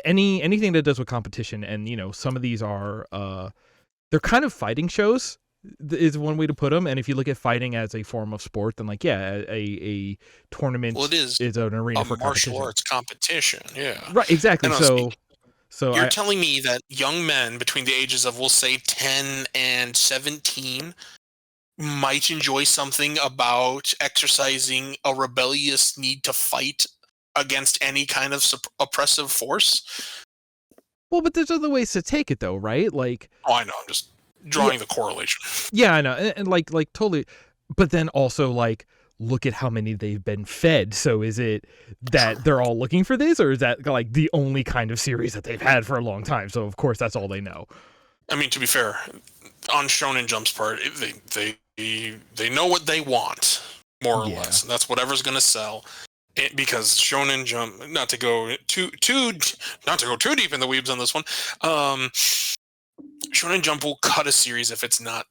anything that does with competition, and some of these are they're kind of fighting shows is one way to put them. And if you look at fighting as a form of sport, then like, yeah, a tournament is an arena for martial arts competition. Yeah, right, exactly. So you're telling me that young men between the ages of, we'll say, 10 and 17 might enjoy something about exercising a rebellious need to fight against any kind of oppressive force? Well, but there's other ways to take it, though, right? Like, oh, I know. I'm just drawing the correlation. Yeah, I know, and like totally. But then also, like, look at how many they've been fed. So is it that they're all looking for this, or is that like the only kind of series that they've had for a long time? So of course that's all they know. I mean, to be fair, on Shonen Jump's part, they know what they want. more or Yeah. less. And that's whatever's going to sell. Because Shonen Jump, not to go too deep in the weebs on this one, Shonen Jump will cut a series if it's not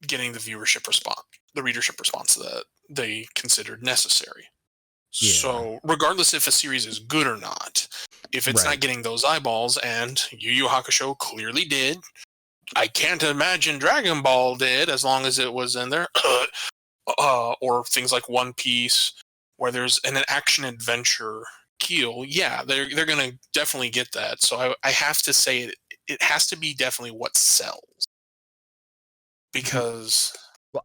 getting the readership response that they considered necessary. Yeah. So regardless if a series is good or not, if it's not getting those eyeballs, and Yu Yu Hakusho clearly did, I can't imagine Dragon Ball did, as long as it was in there, or things like One Piece, where there's an action adventure keel, yeah, they're going to definitely get that. So I have to say it has to be definitely what sells. Because Well,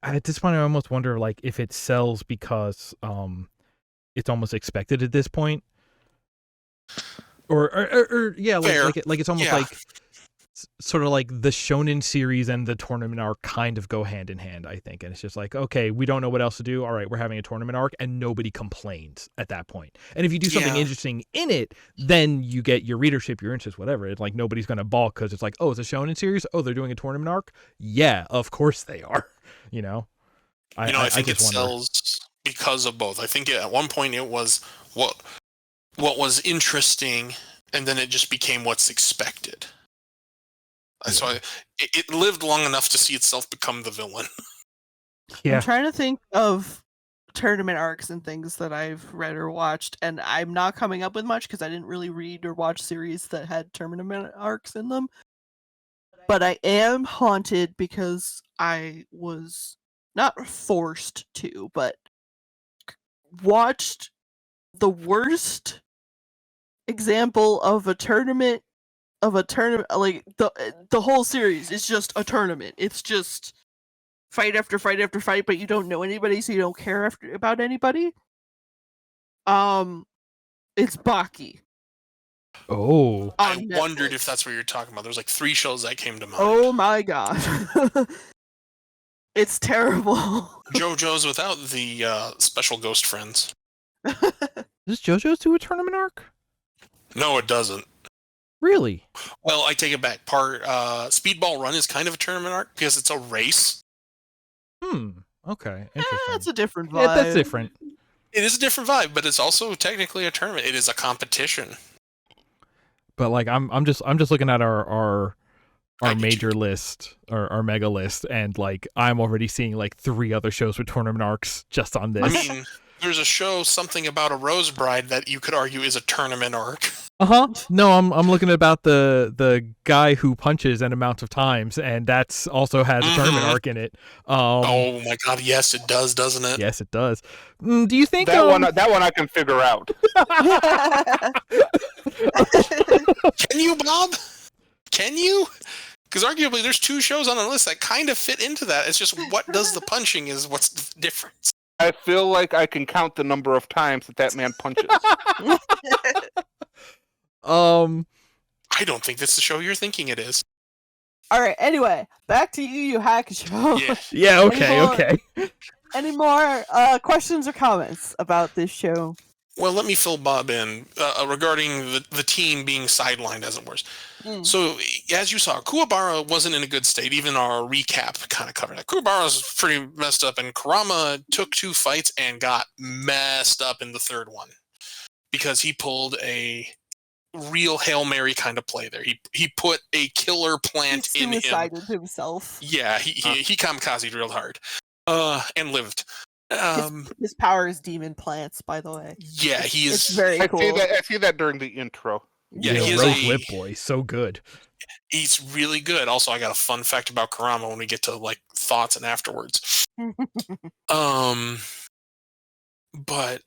at this point, I almost wonder like if it sells because it's almost expected at this point, or yeah, like it's almost like sort of like the shonen series and the tournament arc kind of go hand in hand, I think. And it's just like, okay, we don't know what else to do. All right, we're having a tournament arc, and nobody complains at that point. And if you do something interesting in it, then you get your readership, your interest, whatever. It's like nobody's going to balk because it's like, oh, it's a shonen series. Oh, they're doing a tournament arc. Yeah, of course they are. You know, I think it sells because of both. I think at one point it was what was interesting, and then it just became what's expected. So it lived long enough to see itself become the villain. I'm trying to think of tournament arcs and things that I've read or watched, and I'm not coming up with much because I didn't really read or watch series that had tournament arcs in them. But I am haunted because I was not forced to, but watched the worst example of a tournament, like the whole series is just a tournament. It's just fight after fight after fight, but you don't know anybody, so you don't care about anybody. It's Baki. Oh, I wondered if that's what you're talking about. There's like 3 shows that came to mind. Oh my god. It's terrible. JoJo's without the special ghost friends. Does JoJo's do a tournament arc? No, it doesn't. Really? Well, I take it back. Speedball Run is kind of a tournament arc because it's a race. Okay. Interesting. That's a different vibe. Yeah, that's different. It is a different vibe, but it's also technically a tournament. It is a competition. But like I'm just looking at our major list, our mega list, and like I'm already seeing like 3 other shows with tournament arcs just on this. I mean, there's a show, Something About a Rose Bride, that you could argue is a tournament arc. No, I'm looking about the guy who punches an amount of times, and that's also has a tournament arc in it. Oh my god, yes it does, doesn't it? Yes, it does. Do you think that one I can figure out? Can you, Bob? Can you? Because arguably there's 2 shows on the list that kind of fit into that. It's just what does the punching is what's the difference. I feel like I can count the number of times that man punches. I don't think that's the show you're thinking it is. All right. Anyway, back to Yu Yu Hakusho. Yeah. Okay. Any more questions or comments about this show? Well, let me fill Bob in regarding the team being sidelined, as it were. So, as you saw, Kuwabara wasn't in a good state. Even our recap kind of covered that. Kuwabara's pretty messed up, and Kurama took 2 fights and got messed up in the 3rd one because he pulled a real Hail Mary kind of play there. He put a killer plant in him. He suicided himself. Yeah, he kamikazed real hard and lived. His power is demon plants, by the way. Yeah, he is. It's very cool. I see that during the intro. Yeah, he is Rogue Whip Boy, so good. He's really good. Also, I got a fun fact about Kurama when we get to like thoughts and afterwards. But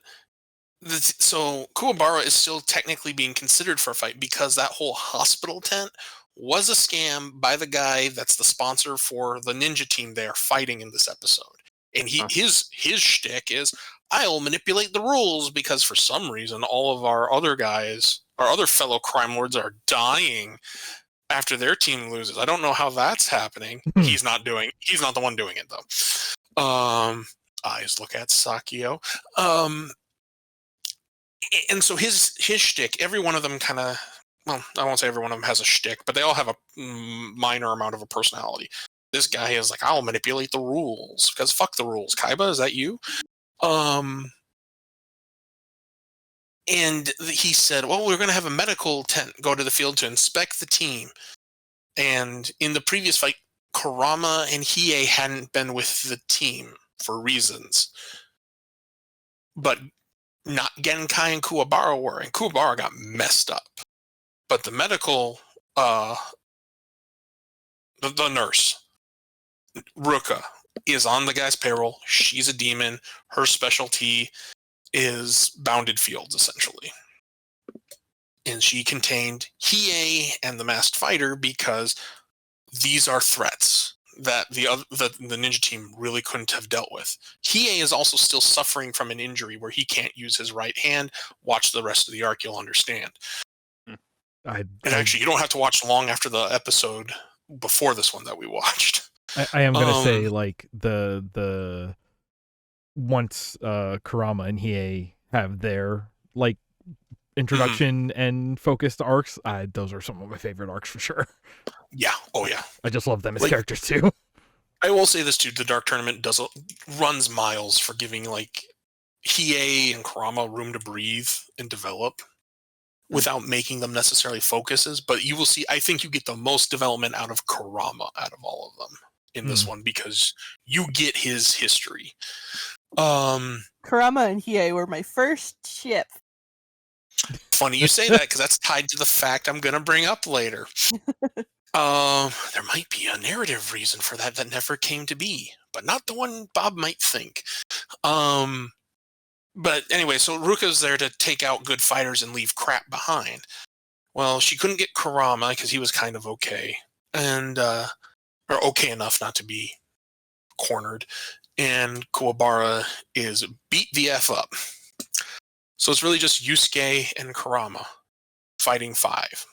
so Kuwabara is still technically being considered for a fight because that whole hospital tent was a scam by the guy that's the sponsor for the ninja team they're fighting in this episode. And his shtick is, I'll manipulate the rules because for some reason all of our other guys, our other fellow crime lords, are dying after their team loses. I don't know how that's happening. He's not the one doing it though. Eyes look at Sakio. And so his shtick, every one of them kind of, well, I won't say every one of them has a shtick, but they all have a minor amount of a personality. this guy is like, I'll manipulate the rules because fuck the rules. Kaiba, is that you? And he said, well, we're going to have a medical tent go to the field to inspect the team. And in the previous fight, Kurama and Hiei hadn't been with the team for reasons. But not Genkai and Kuwabara were, and Kuwabara got messed up. But the medical, the nurse, Ruka, is on the guy's payroll. She's a demon. Her specialty is bounded fields, essentially. And she contained Hiei and the Masked Fighter because these are threats that the ninja team really couldn't have dealt with. Hiei is also still suffering from an injury where he can't use his right hand. Watch the rest of the arc, you'll understand. And actually, you don't have to watch long after the episode before this one that we watched. I am gonna say, like, the once Kurama and Hiei have their, like, introduction and focused arcs, those are some of my favorite arcs for sure. Yeah. Oh yeah. I just love them as characters too. I will say this too: the Dark Tournament runs miles for giving like Hiei and Kurama room to breathe and develop without making them necessarily focuses. But you will see. I think you get the most development out of Kurama out of all of them in this one because you get his history. Kurama and Hiei were my first ship. Funny you say that because that's tied to the fact I'm going to bring up later. There might be a narrative reason for that never came to be, but not the one Bob might think. But anyway, so Ruka's there to take out good fighters and leave crap behind. Well, she couldn't get Kurama because he was kind of okay, and or okay enough not to be cornered. And Kuwabara is beat the F up. So it's really just Yusuke and Kurama fighting 5.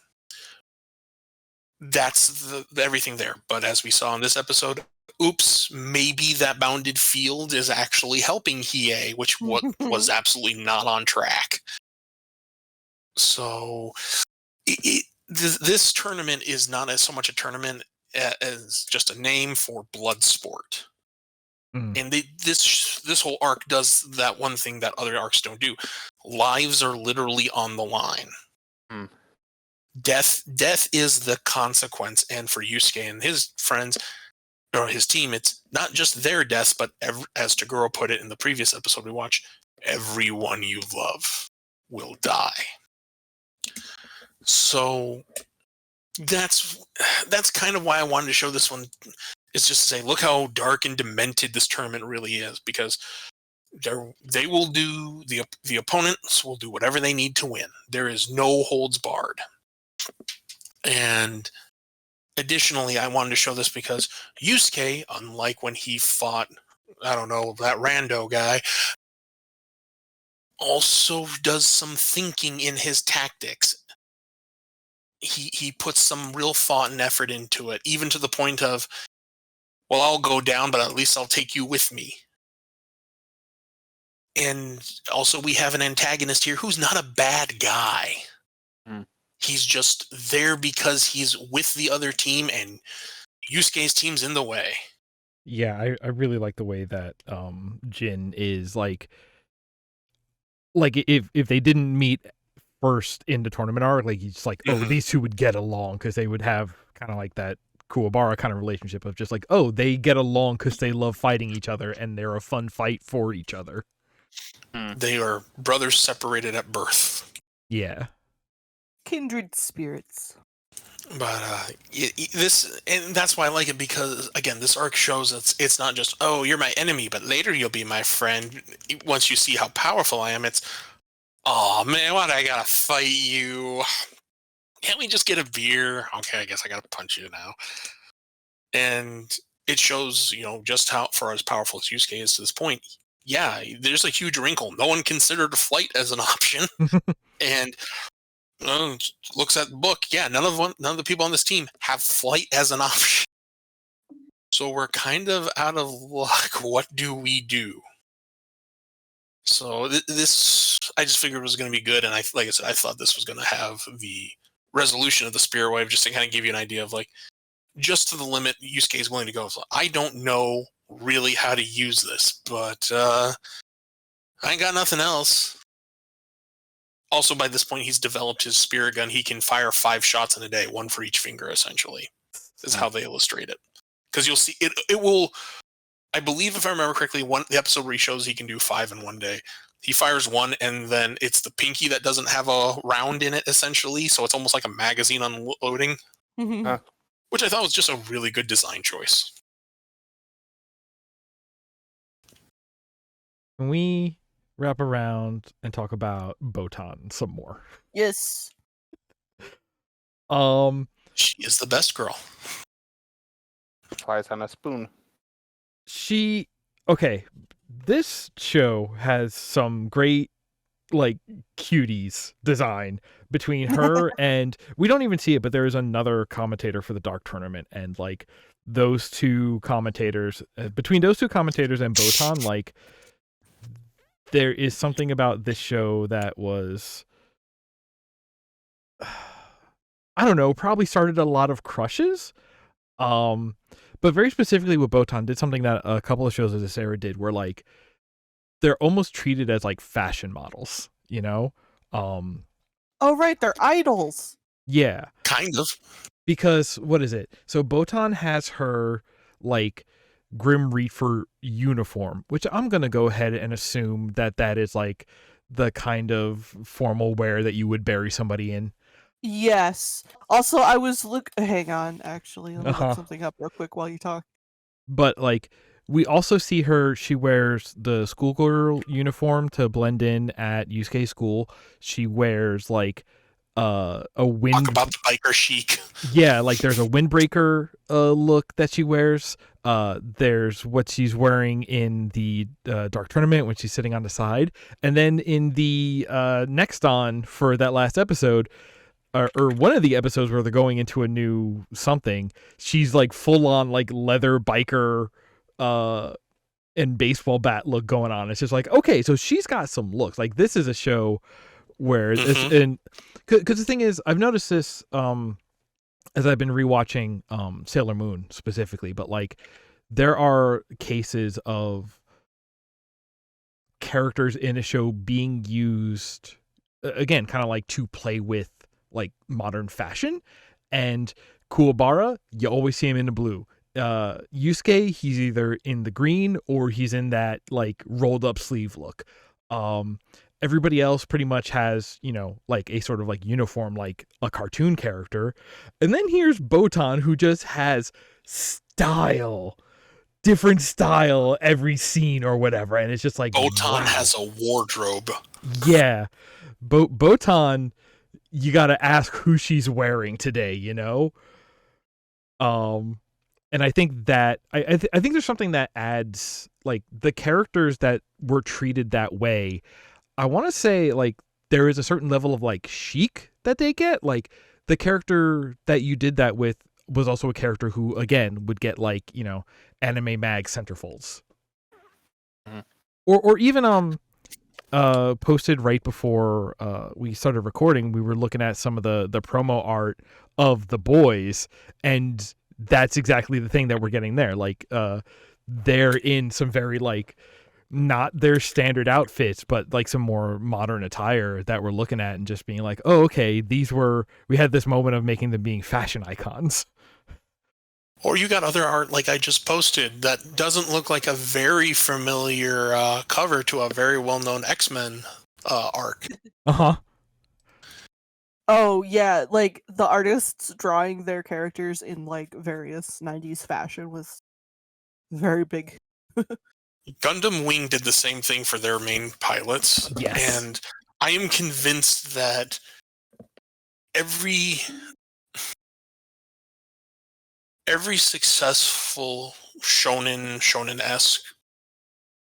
That's everything there. But as we saw in this episode, oops, maybe that bounded field is actually helping Hiei, which was absolutely not on track. So this tournament is not as so much a tournament as just a name for blood sport. And this whole arc does that one thing that other arcs don't do. Lives are literally on the line. Death is the consequence. And for Yusuke and his friends, or his team, it's not just their deaths, but as Toguro put it in the previous episode we watched, everyone you love will die. So that's kind of why I wanted to show this one. It's just to say, look how dark and demented this tournament really is, because they will do the opponents will do whatever they need to win. There is no holds barred. And additionally, I wanted to show this because Yusuke, unlike when he fought, I don't know, that Rando guy, also does some thinking in his tactics. He puts some real thought and effort into it, even to the point of, well, I'll go down, but at least I'll take you with me. And also we have an antagonist here who's not a bad guy. He's just there because he's with the other team and Yusuke's team's in the way. Yeah, I really like the way that Jin is like if they didn't meet first in the tournament arc, like he's like, oh, these two would get along because they would have kind of like that Kuwabara kind of relationship of just like, oh, they get along because they love fighting each other and they're a fun fight for each other. They are brothers separated at birth. Yeah. Kindred spirits. But and that's why I like it, because again, this arc shows it's not just, oh, you're my enemy, but later you'll be my friend. Once you see how powerful I am, it's, oh man, why do I gotta fight you? Can't we just get a beer? Okay, I guess I gotta punch you now. And it shows, just how, for as powerful as Yusuke is to this point, yeah, there's a huge wrinkle. No one considered flight as an option. And looks at the book. Yeah, none of the people on this team have flight as an option. So we're kind of out of luck. What do we do? So this, I just figured was going to be good, and like I said, I thought this was going to have the resolution of the Spirit Wave, just to kind of give you an idea of like, just to the limit Yusuke is willing to go. So I don't know really how to use this, but I ain't got nothing else. Also, by this point, he's developed his spirit gun. He can fire 5 shots in a day, 1 for each finger, essentially, is how they illustrate it. Because you'll see, it will, I believe if I remember correctly, the episode where he shows he can do 5 in one day. He fires 1, and then it's the pinky that doesn't have a round in it, essentially, so it's almost like a magazine unloading, which I thought was just a really good design choice. Can we wrap around and talk about Botan some more? Yes. She is the best girl. Flies on a spoon. Okay, this show has some great, like, cuties design between her and, we don't even see it, but there is another commentator for the Dark Tournament, and, like, those two commentators, between those two commentators and Botan, like, there is something about this show that was, I don't know, probably started a lot of crushes. But very specifically with Botan did something that a couple of shows of this era did, where, like, they're almost treated as, like, fashion models, you know? Oh, right, they're idols. Yeah. Kind of. Because, what is it? So Botan has her, like, Grim Reaper uniform, which I'm going to go ahead and assume that is, like, the kind of formal wear that you would bury somebody in. Yes. Also, I was hang on, actually. Let me look something up real quick while you talk. But, like, we also see she wears the schoolgirl uniform to blend in at Yusuke's school. She wears, like, a wind... Talk about the biker chic. Yeah, like, there's a windbreaker look that she wears. There's what she's wearing in the Dark Tournament when she's sitting on the side. And then in the next on for that last episode... Or one of the episodes where they're going into a new something, she's, like, full on, like, leather biker and baseball bat look going on. It's just like, okay, so she's got some looks. Like, this is a show where and because the thing is, I've noticed this as I've been rewatching Sailor Moon specifically, but, like, there are cases of characters in a show being used again, kind of like to play with, like, modern fashion. And Kuwabara, you always see him in the blue. Yusuke, he's either in the green or he's in that, like, rolled up sleeve look. Everybody else pretty much has, you know, like, a sort of, like, uniform, like a cartoon character. And then here's Botan, who just has style, different style every scene or whatever. And it's just like, Botan has a wardrobe. Yeah. Botan, you got to ask who she's wearing today, you know? And I think that I think there's something that adds, like, the characters that were treated that way. I want to say, like, there is a certain level of, like, chic that they get. Like, the character that you did that with was also a character who, again, would get, like, you know, anime mag centerfolds. Mm-hmm. Or even posted right before we started recording, we were looking at some of the promo art of the boys, and that's exactly the thing that we're getting there. Like, they're in some very, like, not their standard outfits, but, like, some more modern attire that we're looking at and just being like, oh, okay, we had this moment of making them being fashion icons. Or you got other art, like I just posted, that doesn't look like a very familiar cover to a very well-known X-Men arc. Oh, yeah, like, the artists drawing their characters in, like, various 90s fashion was very big. Gundam Wing did the same thing for their main pilots. Yes. And I am convinced that every successful shonen-esque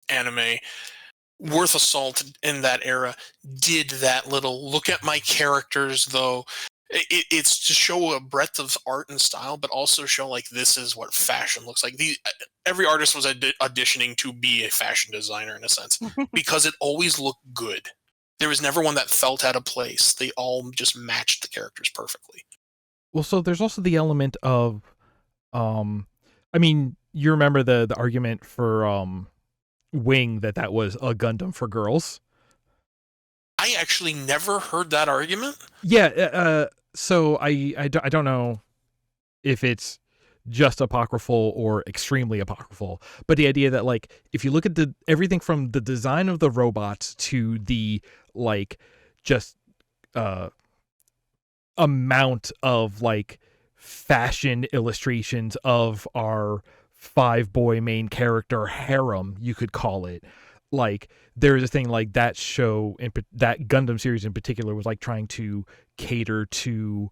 anime worth a salt in that era did that little look at my characters, though. It's to show a breadth of art and style, but also show, like, this is what fashion looks like. Every artist was auditioning to be a fashion designer in a sense, because it always looked good. There was never one that felt out of place. They all just matched the characters perfectly. Well, so there's also the element of I mean, you remember the argument for Wing that was a Gundam for girls. I actually never heard that argument. Yeah, so I don't know if it's just apocryphal or extremely apocryphal, but the idea that like if you look at everything from the design of the robots to the like just amount of like fashion illustrations of our 5-boy main character harem, you could call it. Like there's a thing like that show that Gundam series in particular was like trying to cater to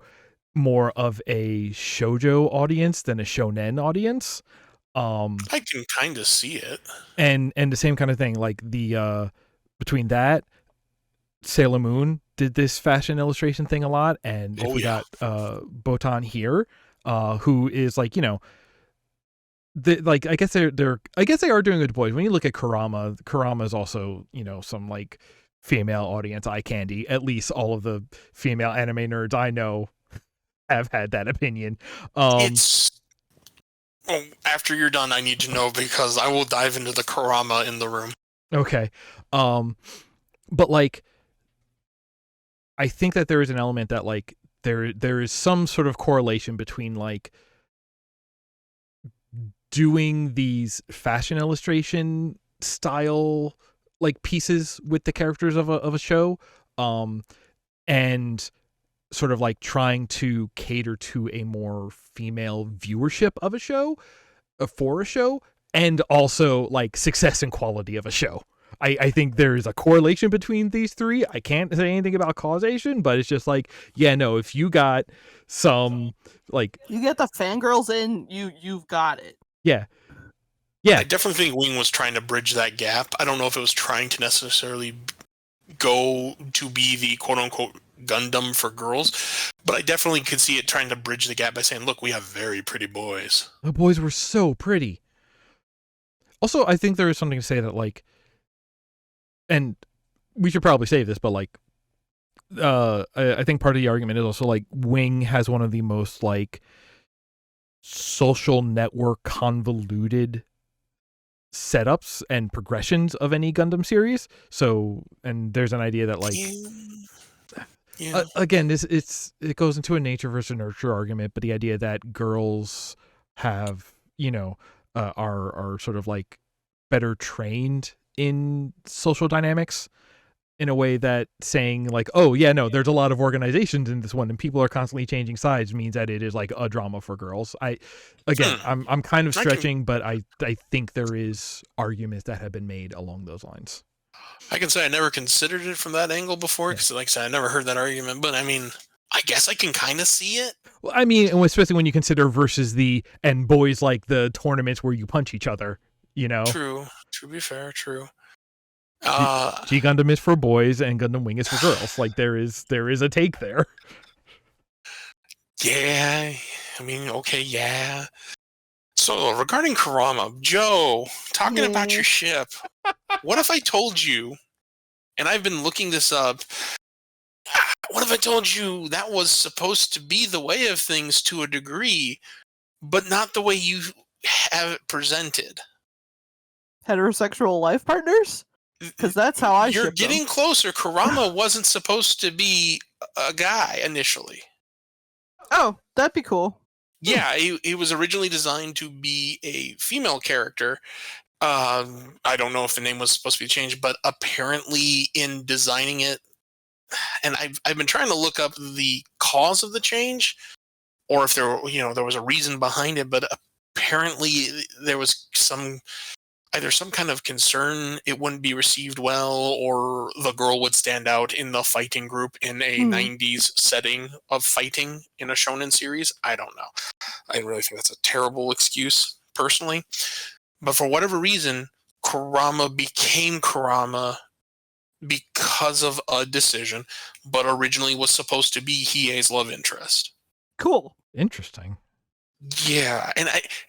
more of a shoujo audience than a shonen audience. I can kind of see it. And the same kind of thing, like the between that, Sailor Moon did this fashion illustration thing a lot, and if we got Botan here, who is like, you know, like I guess they are doing good boys. When you look at Kurama is also, you know, some like female audience eye candy. At least all of the female anime nerds I know have had that opinion. It's after you're done, I need to know because I will dive into the Kurama in the room. Okay. But like I think that there is an element that like there is some sort of correlation between like doing these fashion illustration style like pieces with the characters of a show, and sort of like trying to cater to a more female viewership of a show, for a show, and also like success and quality of a show. I think there is a correlation between these three. I can't say anything about causation, but it's just like, yeah, no, if you got some like you get the fangirls in, you've got it. Yeah. I definitely think Wing was trying to bridge that gap. I don't know if it was trying to necessarily go to be the quote-unquote Gundam for girls, but I definitely could see it trying to bridge the gap by saying, look, we have very pretty boys. The boys were so pretty. Also, I think there is something to say that, like, and we should probably save this, but, like, I think part of the argument is also, like, Wing has one of the most, like, social network convoluted setups and progressions of any Gundam series. So, and there's an idea that like again, it goes into a nature versus nurture argument, but the idea that girls have, you know, are sort of like better trained in social dynamics in a way that saying like, oh yeah, no, there's a lot of organizations in this one and people are constantly changing sides means that it is like a drama for girls. I'm kind of stretching, but I think there is arguments that have been made along those lines. I can say I never considered it from that angle before because, like I said, I never heard that argument. But I mean, I guess I can kind of see it. Well, I mean, especially when you consider versus and boys like the tournaments where you punch each other. You know, true. To be fair, true. G Gundam is for boys and Gundam Wing is for girls. Like there is a take there. Yeah, I mean, okay, yeah. So regarding Kurama, Joe, talking about your ship, what if I told you, and I've been looking this up, what if I told you that was supposed to be the way of things to a degree, but not the way you have it presented? Heterosexual life partners? Because that's how I You're ship getting them. closer. Kurama wasn't supposed to be a guy initially. Oh, that'd be cool. Yeah, he was originally designed to be a female character. I don't know if the name was supposed to be changed, but apparently in designing it, and I've been trying to look up the cause of the change, or if there was a reason behind it, but apparently there was either some kind of concern it wouldn't be received well, or the girl would stand out in the fighting group in a 90s setting of fighting in a shonen series. I don't know. I really think that's a terrible excuse, personally. But for whatever reason, Kurama became Kurama because of a decision, but originally was supposed to be Hiei's love interest. Cool. Interesting. Yeah, and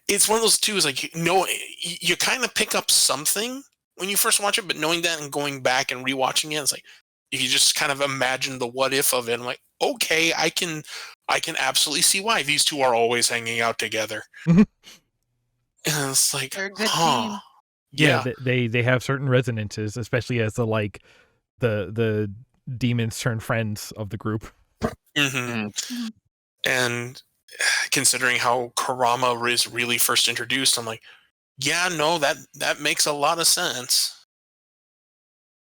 it's one of those two is like, you kind of pick up something when you first watch it, but knowing that and going back and rewatching it, it's like you just kind of imagine the what if of it. I'm like, okay, I can I can absolutely see why these two are always hanging out together. Mhm. And it's like, They're a good huh. team. Yeah, Yeah. they have certain resonances, especially as the demons turn friends of the group. Mm-hmm. And considering how Kurama is really first introduced, I'm like, yeah, no, that makes a lot of sense.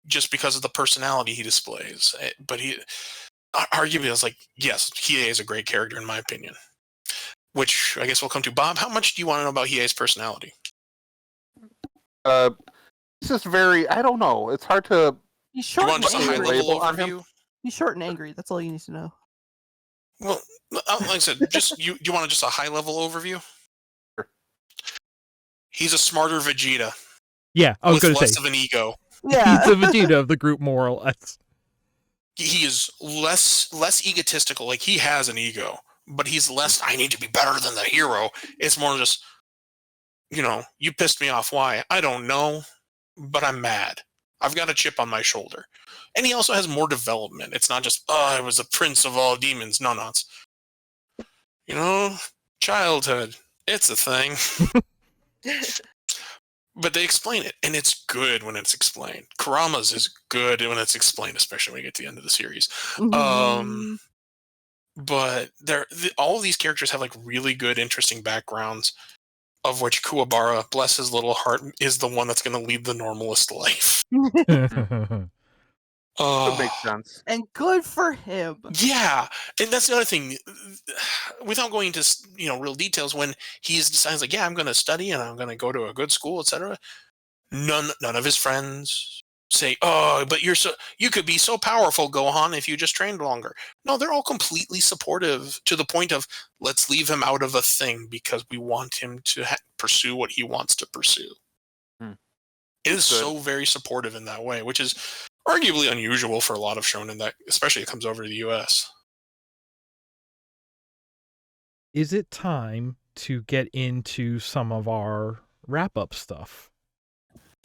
Just because of the personality he displays. But he, arguably, I was like, yes, Hiei is a great character in my opinion. Which I guess we'll come to. Bob, how much do you want to know about Hiei's personality? It's just very, I don't know. It's hard to. He's Do short you want and just a high angry. level Label on him? overview? He's short and angry. That's all you need to know. Well, like I said, just you want just a high level overview? Sure. He's a smarter Vegeta Yeah, I was with going to less say of an ego. Yeah. he's the Vegeta of the group, more or less. He is less egotistical. Like, he has an ego, but he's less, I need to be better than the hero. It's more just, you pissed me off. Why? I don't know, but I'm mad. I've got a chip on my shoulder. And he also has more development. It's not just, I was the prince of all demons. No, it's, childhood. It's a thing. But they explain it, and it's good when it's explained. Kurama's is good when it's explained, especially when we get to the end of the series. Mhm. But all of these characters have like really good, interesting backgrounds, of which Kuwabara, bless his little heart, is the one that's going to lead the normalist life. It makes sense. And good for him. Yeah, and that's the other thing. Without going into real details, when he decides like, yeah, I'm going to study and I'm going to go to a good school, etc. None of his friends say, oh, but you could be so powerful, Gohan, if you just trained longer. No, they're all completely supportive to the point of, let's leave him out of a thing because we want him to pursue what he wants to pursue. It is Good. so very supportive in that way, which is arguably unusual for a lot of shonen, that especially it comes over to the US. Is it time to get into some of our wrap-up stuff?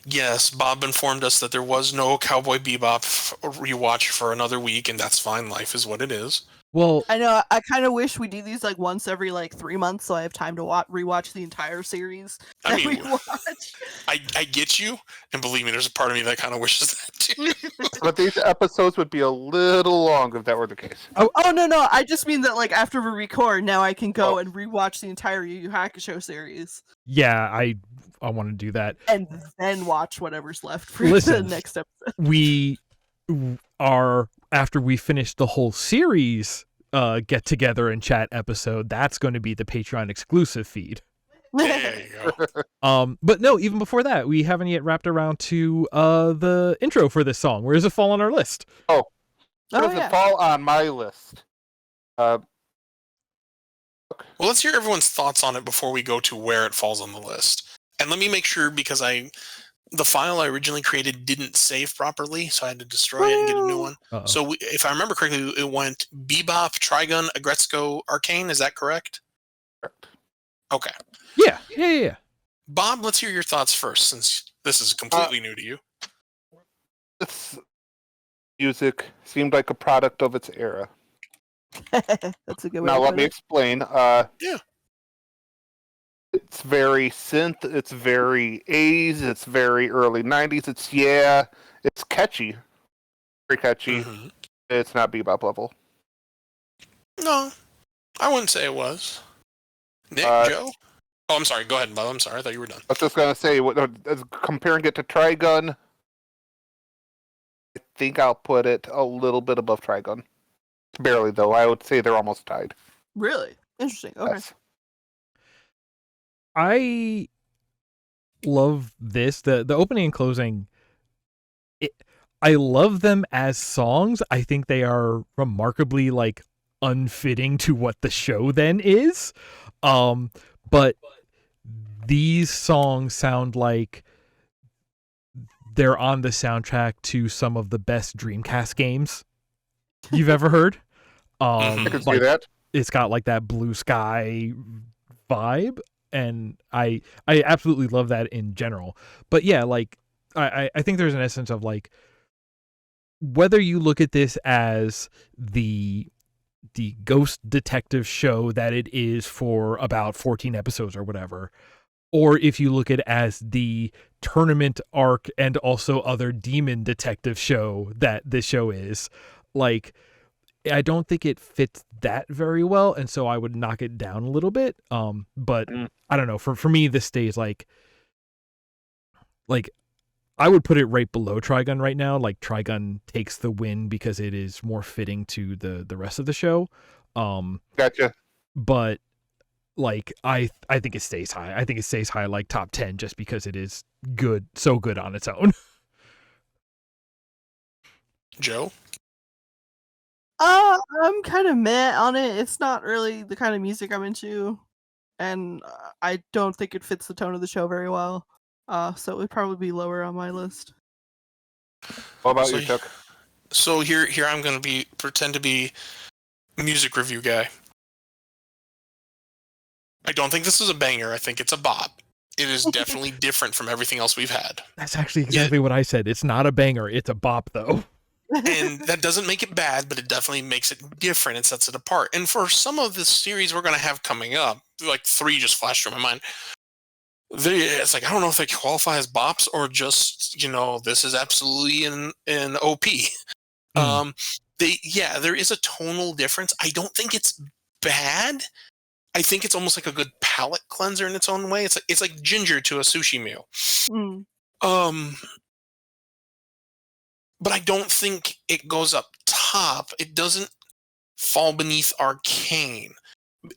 Yes, Bob informed us that there was no Cowboy Bebop rewatch for another week, and that's fine. Life is what it is. Well, I know. I kind of wish we do these like once every like 3 months, so I have time to rewatch the entire series I that mean, we watch. I get you, and believe me, there's a part of me that kind of wishes that too. But these episodes would be a little long if that were the case. Oh no! I just mean that like after we record, now I can go and rewatch the entire Yu Yu Hakusho series yeah, I want to do that. and then watch whatever's left for Listen. the next episode. We are, after we finish the whole series get together and chat episode, that's going to be the Patreon exclusive feed. There you go. But no, even before that, we haven't yet wrapped around to the intro for this song. Where does it fall on our list? Where does it fall on my list? Well, let's hear everyone's thoughts on it before we go to where it falls on the list. And let me make sure, because the file I originally created didn't save properly, so I had to destroy it and get a new one. Uh-oh. So if I remember correctly, it went Bebop, Trigun, Agretzko, Arcane. Is that correct? Correct. Okay. Yeah. Bob, let's hear your thoughts first, since this is completely new to you. This music seemed like a product of its era. That's a good way. Now to let put me it. explain. Yeah. It's very synth. It's very 80s. It's very early 90s. It's catchy. Very catchy. Mhm. It's not Bebop level. No, I wouldn't say it was. Nick, Joe? Oh, I'm sorry. Go ahead, Bob. I'm sorry. I thought you were done. I was just gonna say, comparing it to Trigun, I think I'll put it a little bit above Trigun. Barely, though. I would say they're almost tied. Really interesting. Okay. Yes. I love this. The opening and closing. I love them as songs. I think they are remarkably like unfitting to what the show then is. But these songs sound like they're on the soundtrack to some of the best Dreamcast games you've ever heard. I I can see like, that. it's got like that blue sky vibe, and I absolutely love that in general. But yeah, like I think there's an essence of like, whether you look at this as the ghost detective show that it is for about 14 episodes or whatever, or if you look at it as the tournament arc and also other demon detective show that this show is. Like, I don't think it fits that very well, and so I would knock it down a little bit. But I don't know. For me, this stays like I would put it right below Trigun right now. Like, Trigun takes the win because it is more fitting to the rest of the show. Gotcha. But like, I think it stays high. I think it stays high, like top 10, just because it is good, so good on its own. Joe? I'm kind of meh on it. It's not really the kind of music I'm into, and I don't think it fits the tone of the show very well. So it would probably be lower on my list. What about you, Chuck? So here I'm going to pretend to be a music review guy. I don't think this is a banger. I think it's a bop. It is definitely different from everything else we've had. That's actually exactly what I said. It's not a banger. It's a bop, though. And that doesn't make it bad, but it definitely makes it different and sets it apart. And for some of this series we're going to have coming up, like 3 just flashed through my mind. It's like, I don't know if they qualify as bops or just, this is absolutely an OP. There is a tonal difference. I don't think it's bad. I think it's almost like a good palate cleanser in its own way. It's like ginger to a sushi meal. But I don't think it goes up top. It doesn't fall beneath Arcane.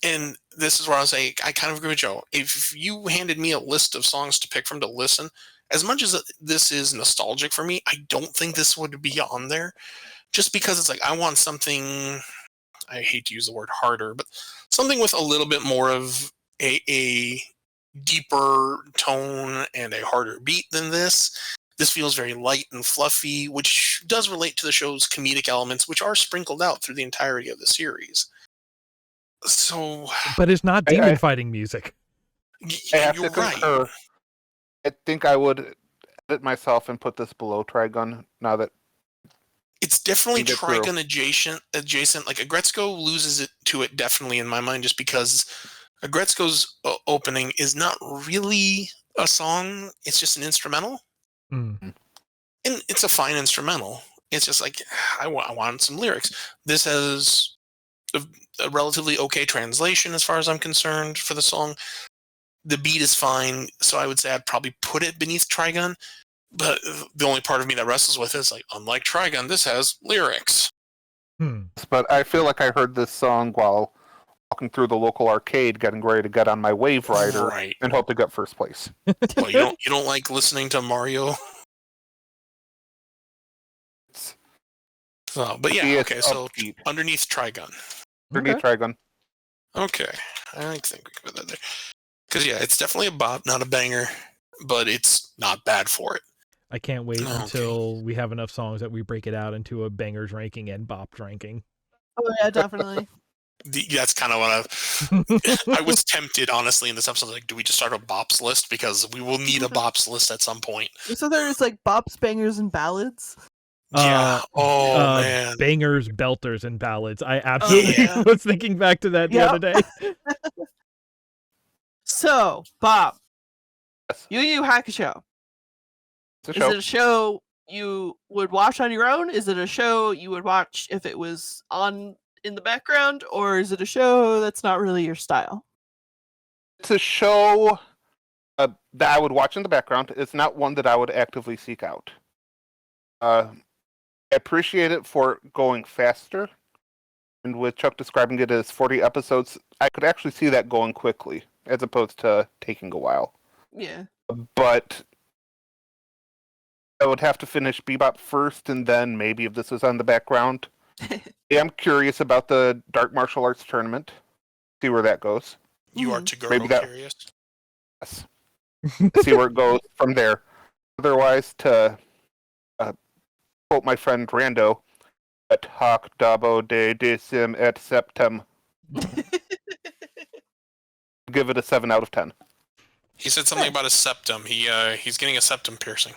And this is where I was like, I kind of agree with Joe. If you handed me a list of songs to pick from to listen, as much as this is nostalgic for me, I don't think this would be on there. Just because it's like, I want something, I hate to use the word harder, but something with a little bit more of a deeper tone and a harder beat than this. This feels very light and fluffy, which does relate to the show's comedic elements, which are sprinkled out through the entirety of the series. So, but it's not demon fighting music. I have to concur. Right. I think I would edit myself and put this below Trigun now that it's definitely Trigun adjacent. Like, Agretzko loses it to it definitely in my mind, just because Agretzko's opening is not really a song; it's just an instrumental. And it's a fine instrumental. It's just like, I want some lyrics. This has a relatively okay translation as far as I'm concerned for the song. The beat is fine, so I would say I'd probably put it beneath Trigun. But the only part of me that wrestles with it is like, unlike Trigun, this has lyrics. But I feel like I heard this song while walking through the local arcade, getting ready to get on my Wave Rider and hope to get first place. Well, you don't like listening to Mario? But yeah, okay, so underneath Trigun. Underneath Trigun. Okay, I think we can put that there. Because yeah, it's definitely a bop, not a banger, but it's not bad for it. I can't wait until we have enough songs that we break it out into a bangers ranking and bops ranking. Oh yeah, definitely. That's kind of what I was tempted, honestly, in this episode. Like, do we just start a bops list? Because we will need a bops list at some point. So there's like bops, bangers, and ballads. Yeah. Man. Bangers, belters, and ballads. I absolutely was thinking back to that the other day. So, Bob, Yu Yu Hakusho. Is it a show you would watch on your own? Is it a show you would watch if it was on in the background? Or is it a show that's not really your style? It's a show that I would watch in the background. It's not one that I would actively seek out. I appreciate it for going faster. And with Chuck describing it as 40 episodes, I could actually see that going quickly, as opposed to taking a while. Yeah. But I would have to finish Bebop first, and then maybe if this was on the background. I'm curious about the Dark Martial Arts Tournament. See where that goes. You are Toguro curious? Yes. See where it goes from there. Otherwise, to quote my friend Rando, at hoc dabo de decim et septem. Give it a 7 out of 10. He said something about a septum. He's getting a septum piercing.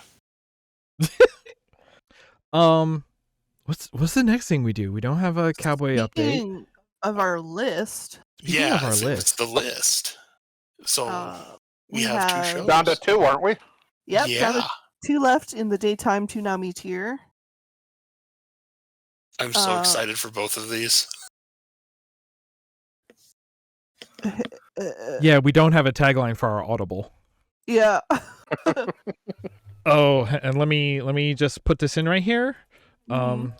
What's the next thing we do? We don't have a cowboy update. of our list, Speaking Yeah, of our it's list. the list. So we have 2 shows. Down to 2, aren't we? Yep, down to Yeah. 2 left in the daytime Toonami tier. I'm so excited for both of these. Yeah, we don't have a tagline for our Audible. Yeah. Oh, and let me just put this in right here. Mhm.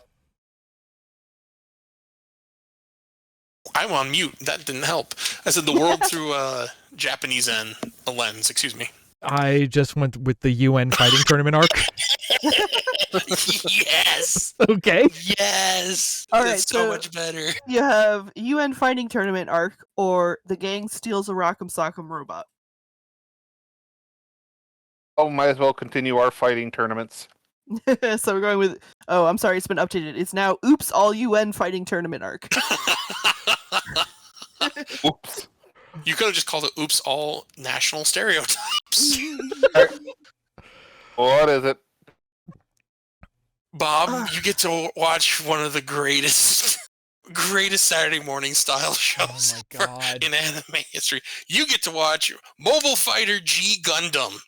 I'm on mute. That didn't help. I said the world through a Japanese lens. Excuse me. I just went with the UN fighting tournament arc. Yes. Okay. Yes. All right, That's so so- much better. You have UN fighting tournament arc or the gang steals a Rock'em Sock'em robot. Oh, might as well continue our fighting tournaments. So we're going with. Oh, I'm sorry, it's been updated. It's now Oops All UN fighting tournament arc. Oops. You could have just called it "Oops, all national stereotypes." What is it? Bob, you get to watch one of the greatest Saturday morning style shows Oh my ever God. in anime history. You get to watch Mobile Fighter G Gundam.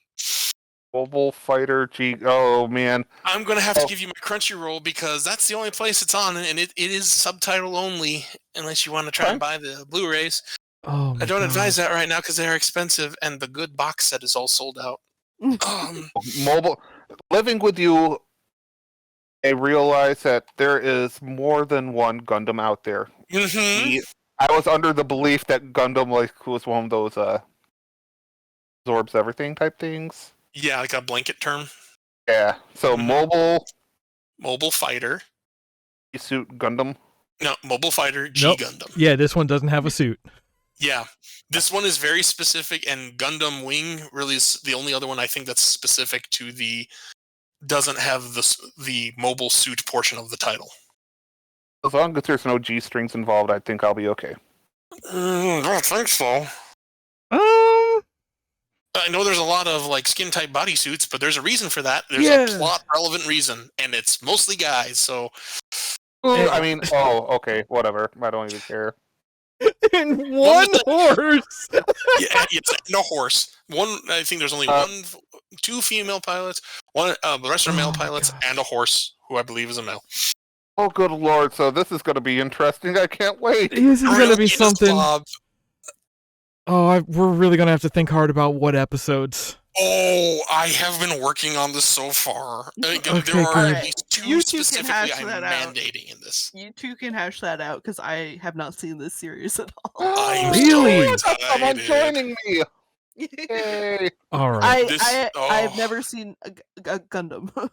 Mobile Fighter G. Oh, man. I'm gonna have to give you my Crunchyroll because that's the only place it's on, and it is subtitle only unless you want to try and buy the Blu-rays. Oh my I don't God. advise that right now because they are expensive, and the good box set is all sold out. Mobile. Living with you, I realize that there is more than one Gundam out there. Mhm. I was under the belief that Gundam was one of those absorbs everything type things. Yeah, like a blanket term. Yeah. So Mhm. Mobile Fighter. suit Gundam. No, Mobile Fighter G Nope. Gundam. Yeah, this one doesn't have a suit. Yeah, this one is very specific, and Gundam Wing really is the only other one I think that's specific to doesn't have the mobile suit portion of the title. As long as there's no G strings involved, I think I'll be okay. I don't think so. I know there's a lot of like skin tight bodysuits, but there's a reason for that. There's Yeah. a plot relevant reason, and it's mostly guys. So I mean, okay, whatever. I don't even care. And one horse. yeah, yes, no horse. I think there's only 2 female pilots. The rest are male pilots, God. and a horse, who I believe is a male. Oh, good lord! So this is going to be interesting. I can't wait. This is gonna Really be is, something. Bob. We're really gonna have to think hard about what episodes. Oh, I have been working on this so far. There are good. at least 2 You two can specifically hash I'm that out. mandating in this. You two can hash that out because I have not seen this series at all. I'm Really? so Someone excited. joining me! Yay! All right. I've never seen a Gundam.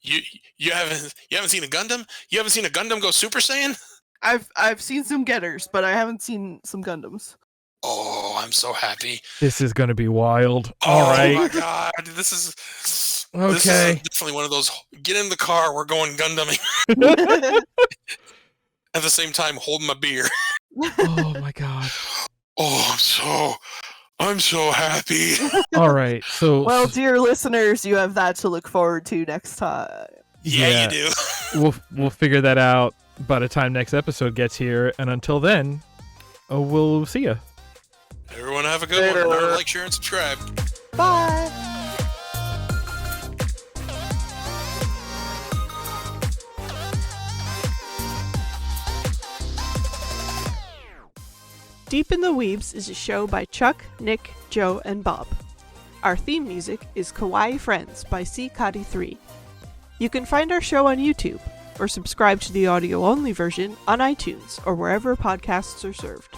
You haven't seen a Gundam? You haven't seen a Gundam go Super Saiyan? I've seen some Getters, but I haven't seen some Gundams. Oh, I'm so happy. This is gonna be wild. Oh All right. my god, this is Okay. definitely one of those. Get in the car, we're going Gundaming. At the same time, holding my beer. Oh my God. Oh, I'm so happy. All right. So Well, dear listeners, you have that to look forward to next time. Yeah, you do. we'll figure that out by the time next episode gets here, and until then, we'll see ya. Everyone have a good one. Remember to like, share, and subscribe. Bye. Deep in the Weebs is a show by Chuck, Nick, Joe, and Bob. Our theme music is Kawaii Friends by CKadi3. You can find our show on YouTube, or subscribe to the audio-only version on iTunes or wherever podcasts are served.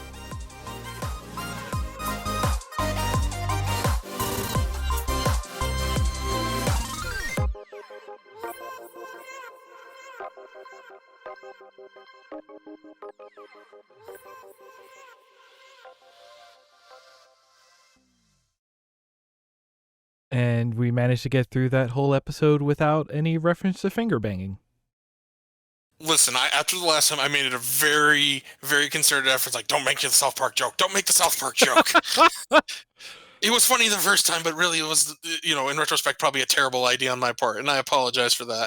And we managed to get through that whole episode without any reference to finger banging. Listen, after the last time, I made it a very, very concerted effort. Like, don't make the South Park joke. Don't make the South Park joke. It was funny the first time, but really it was, in retrospect, probably a terrible idea on my part, and I apologize for that.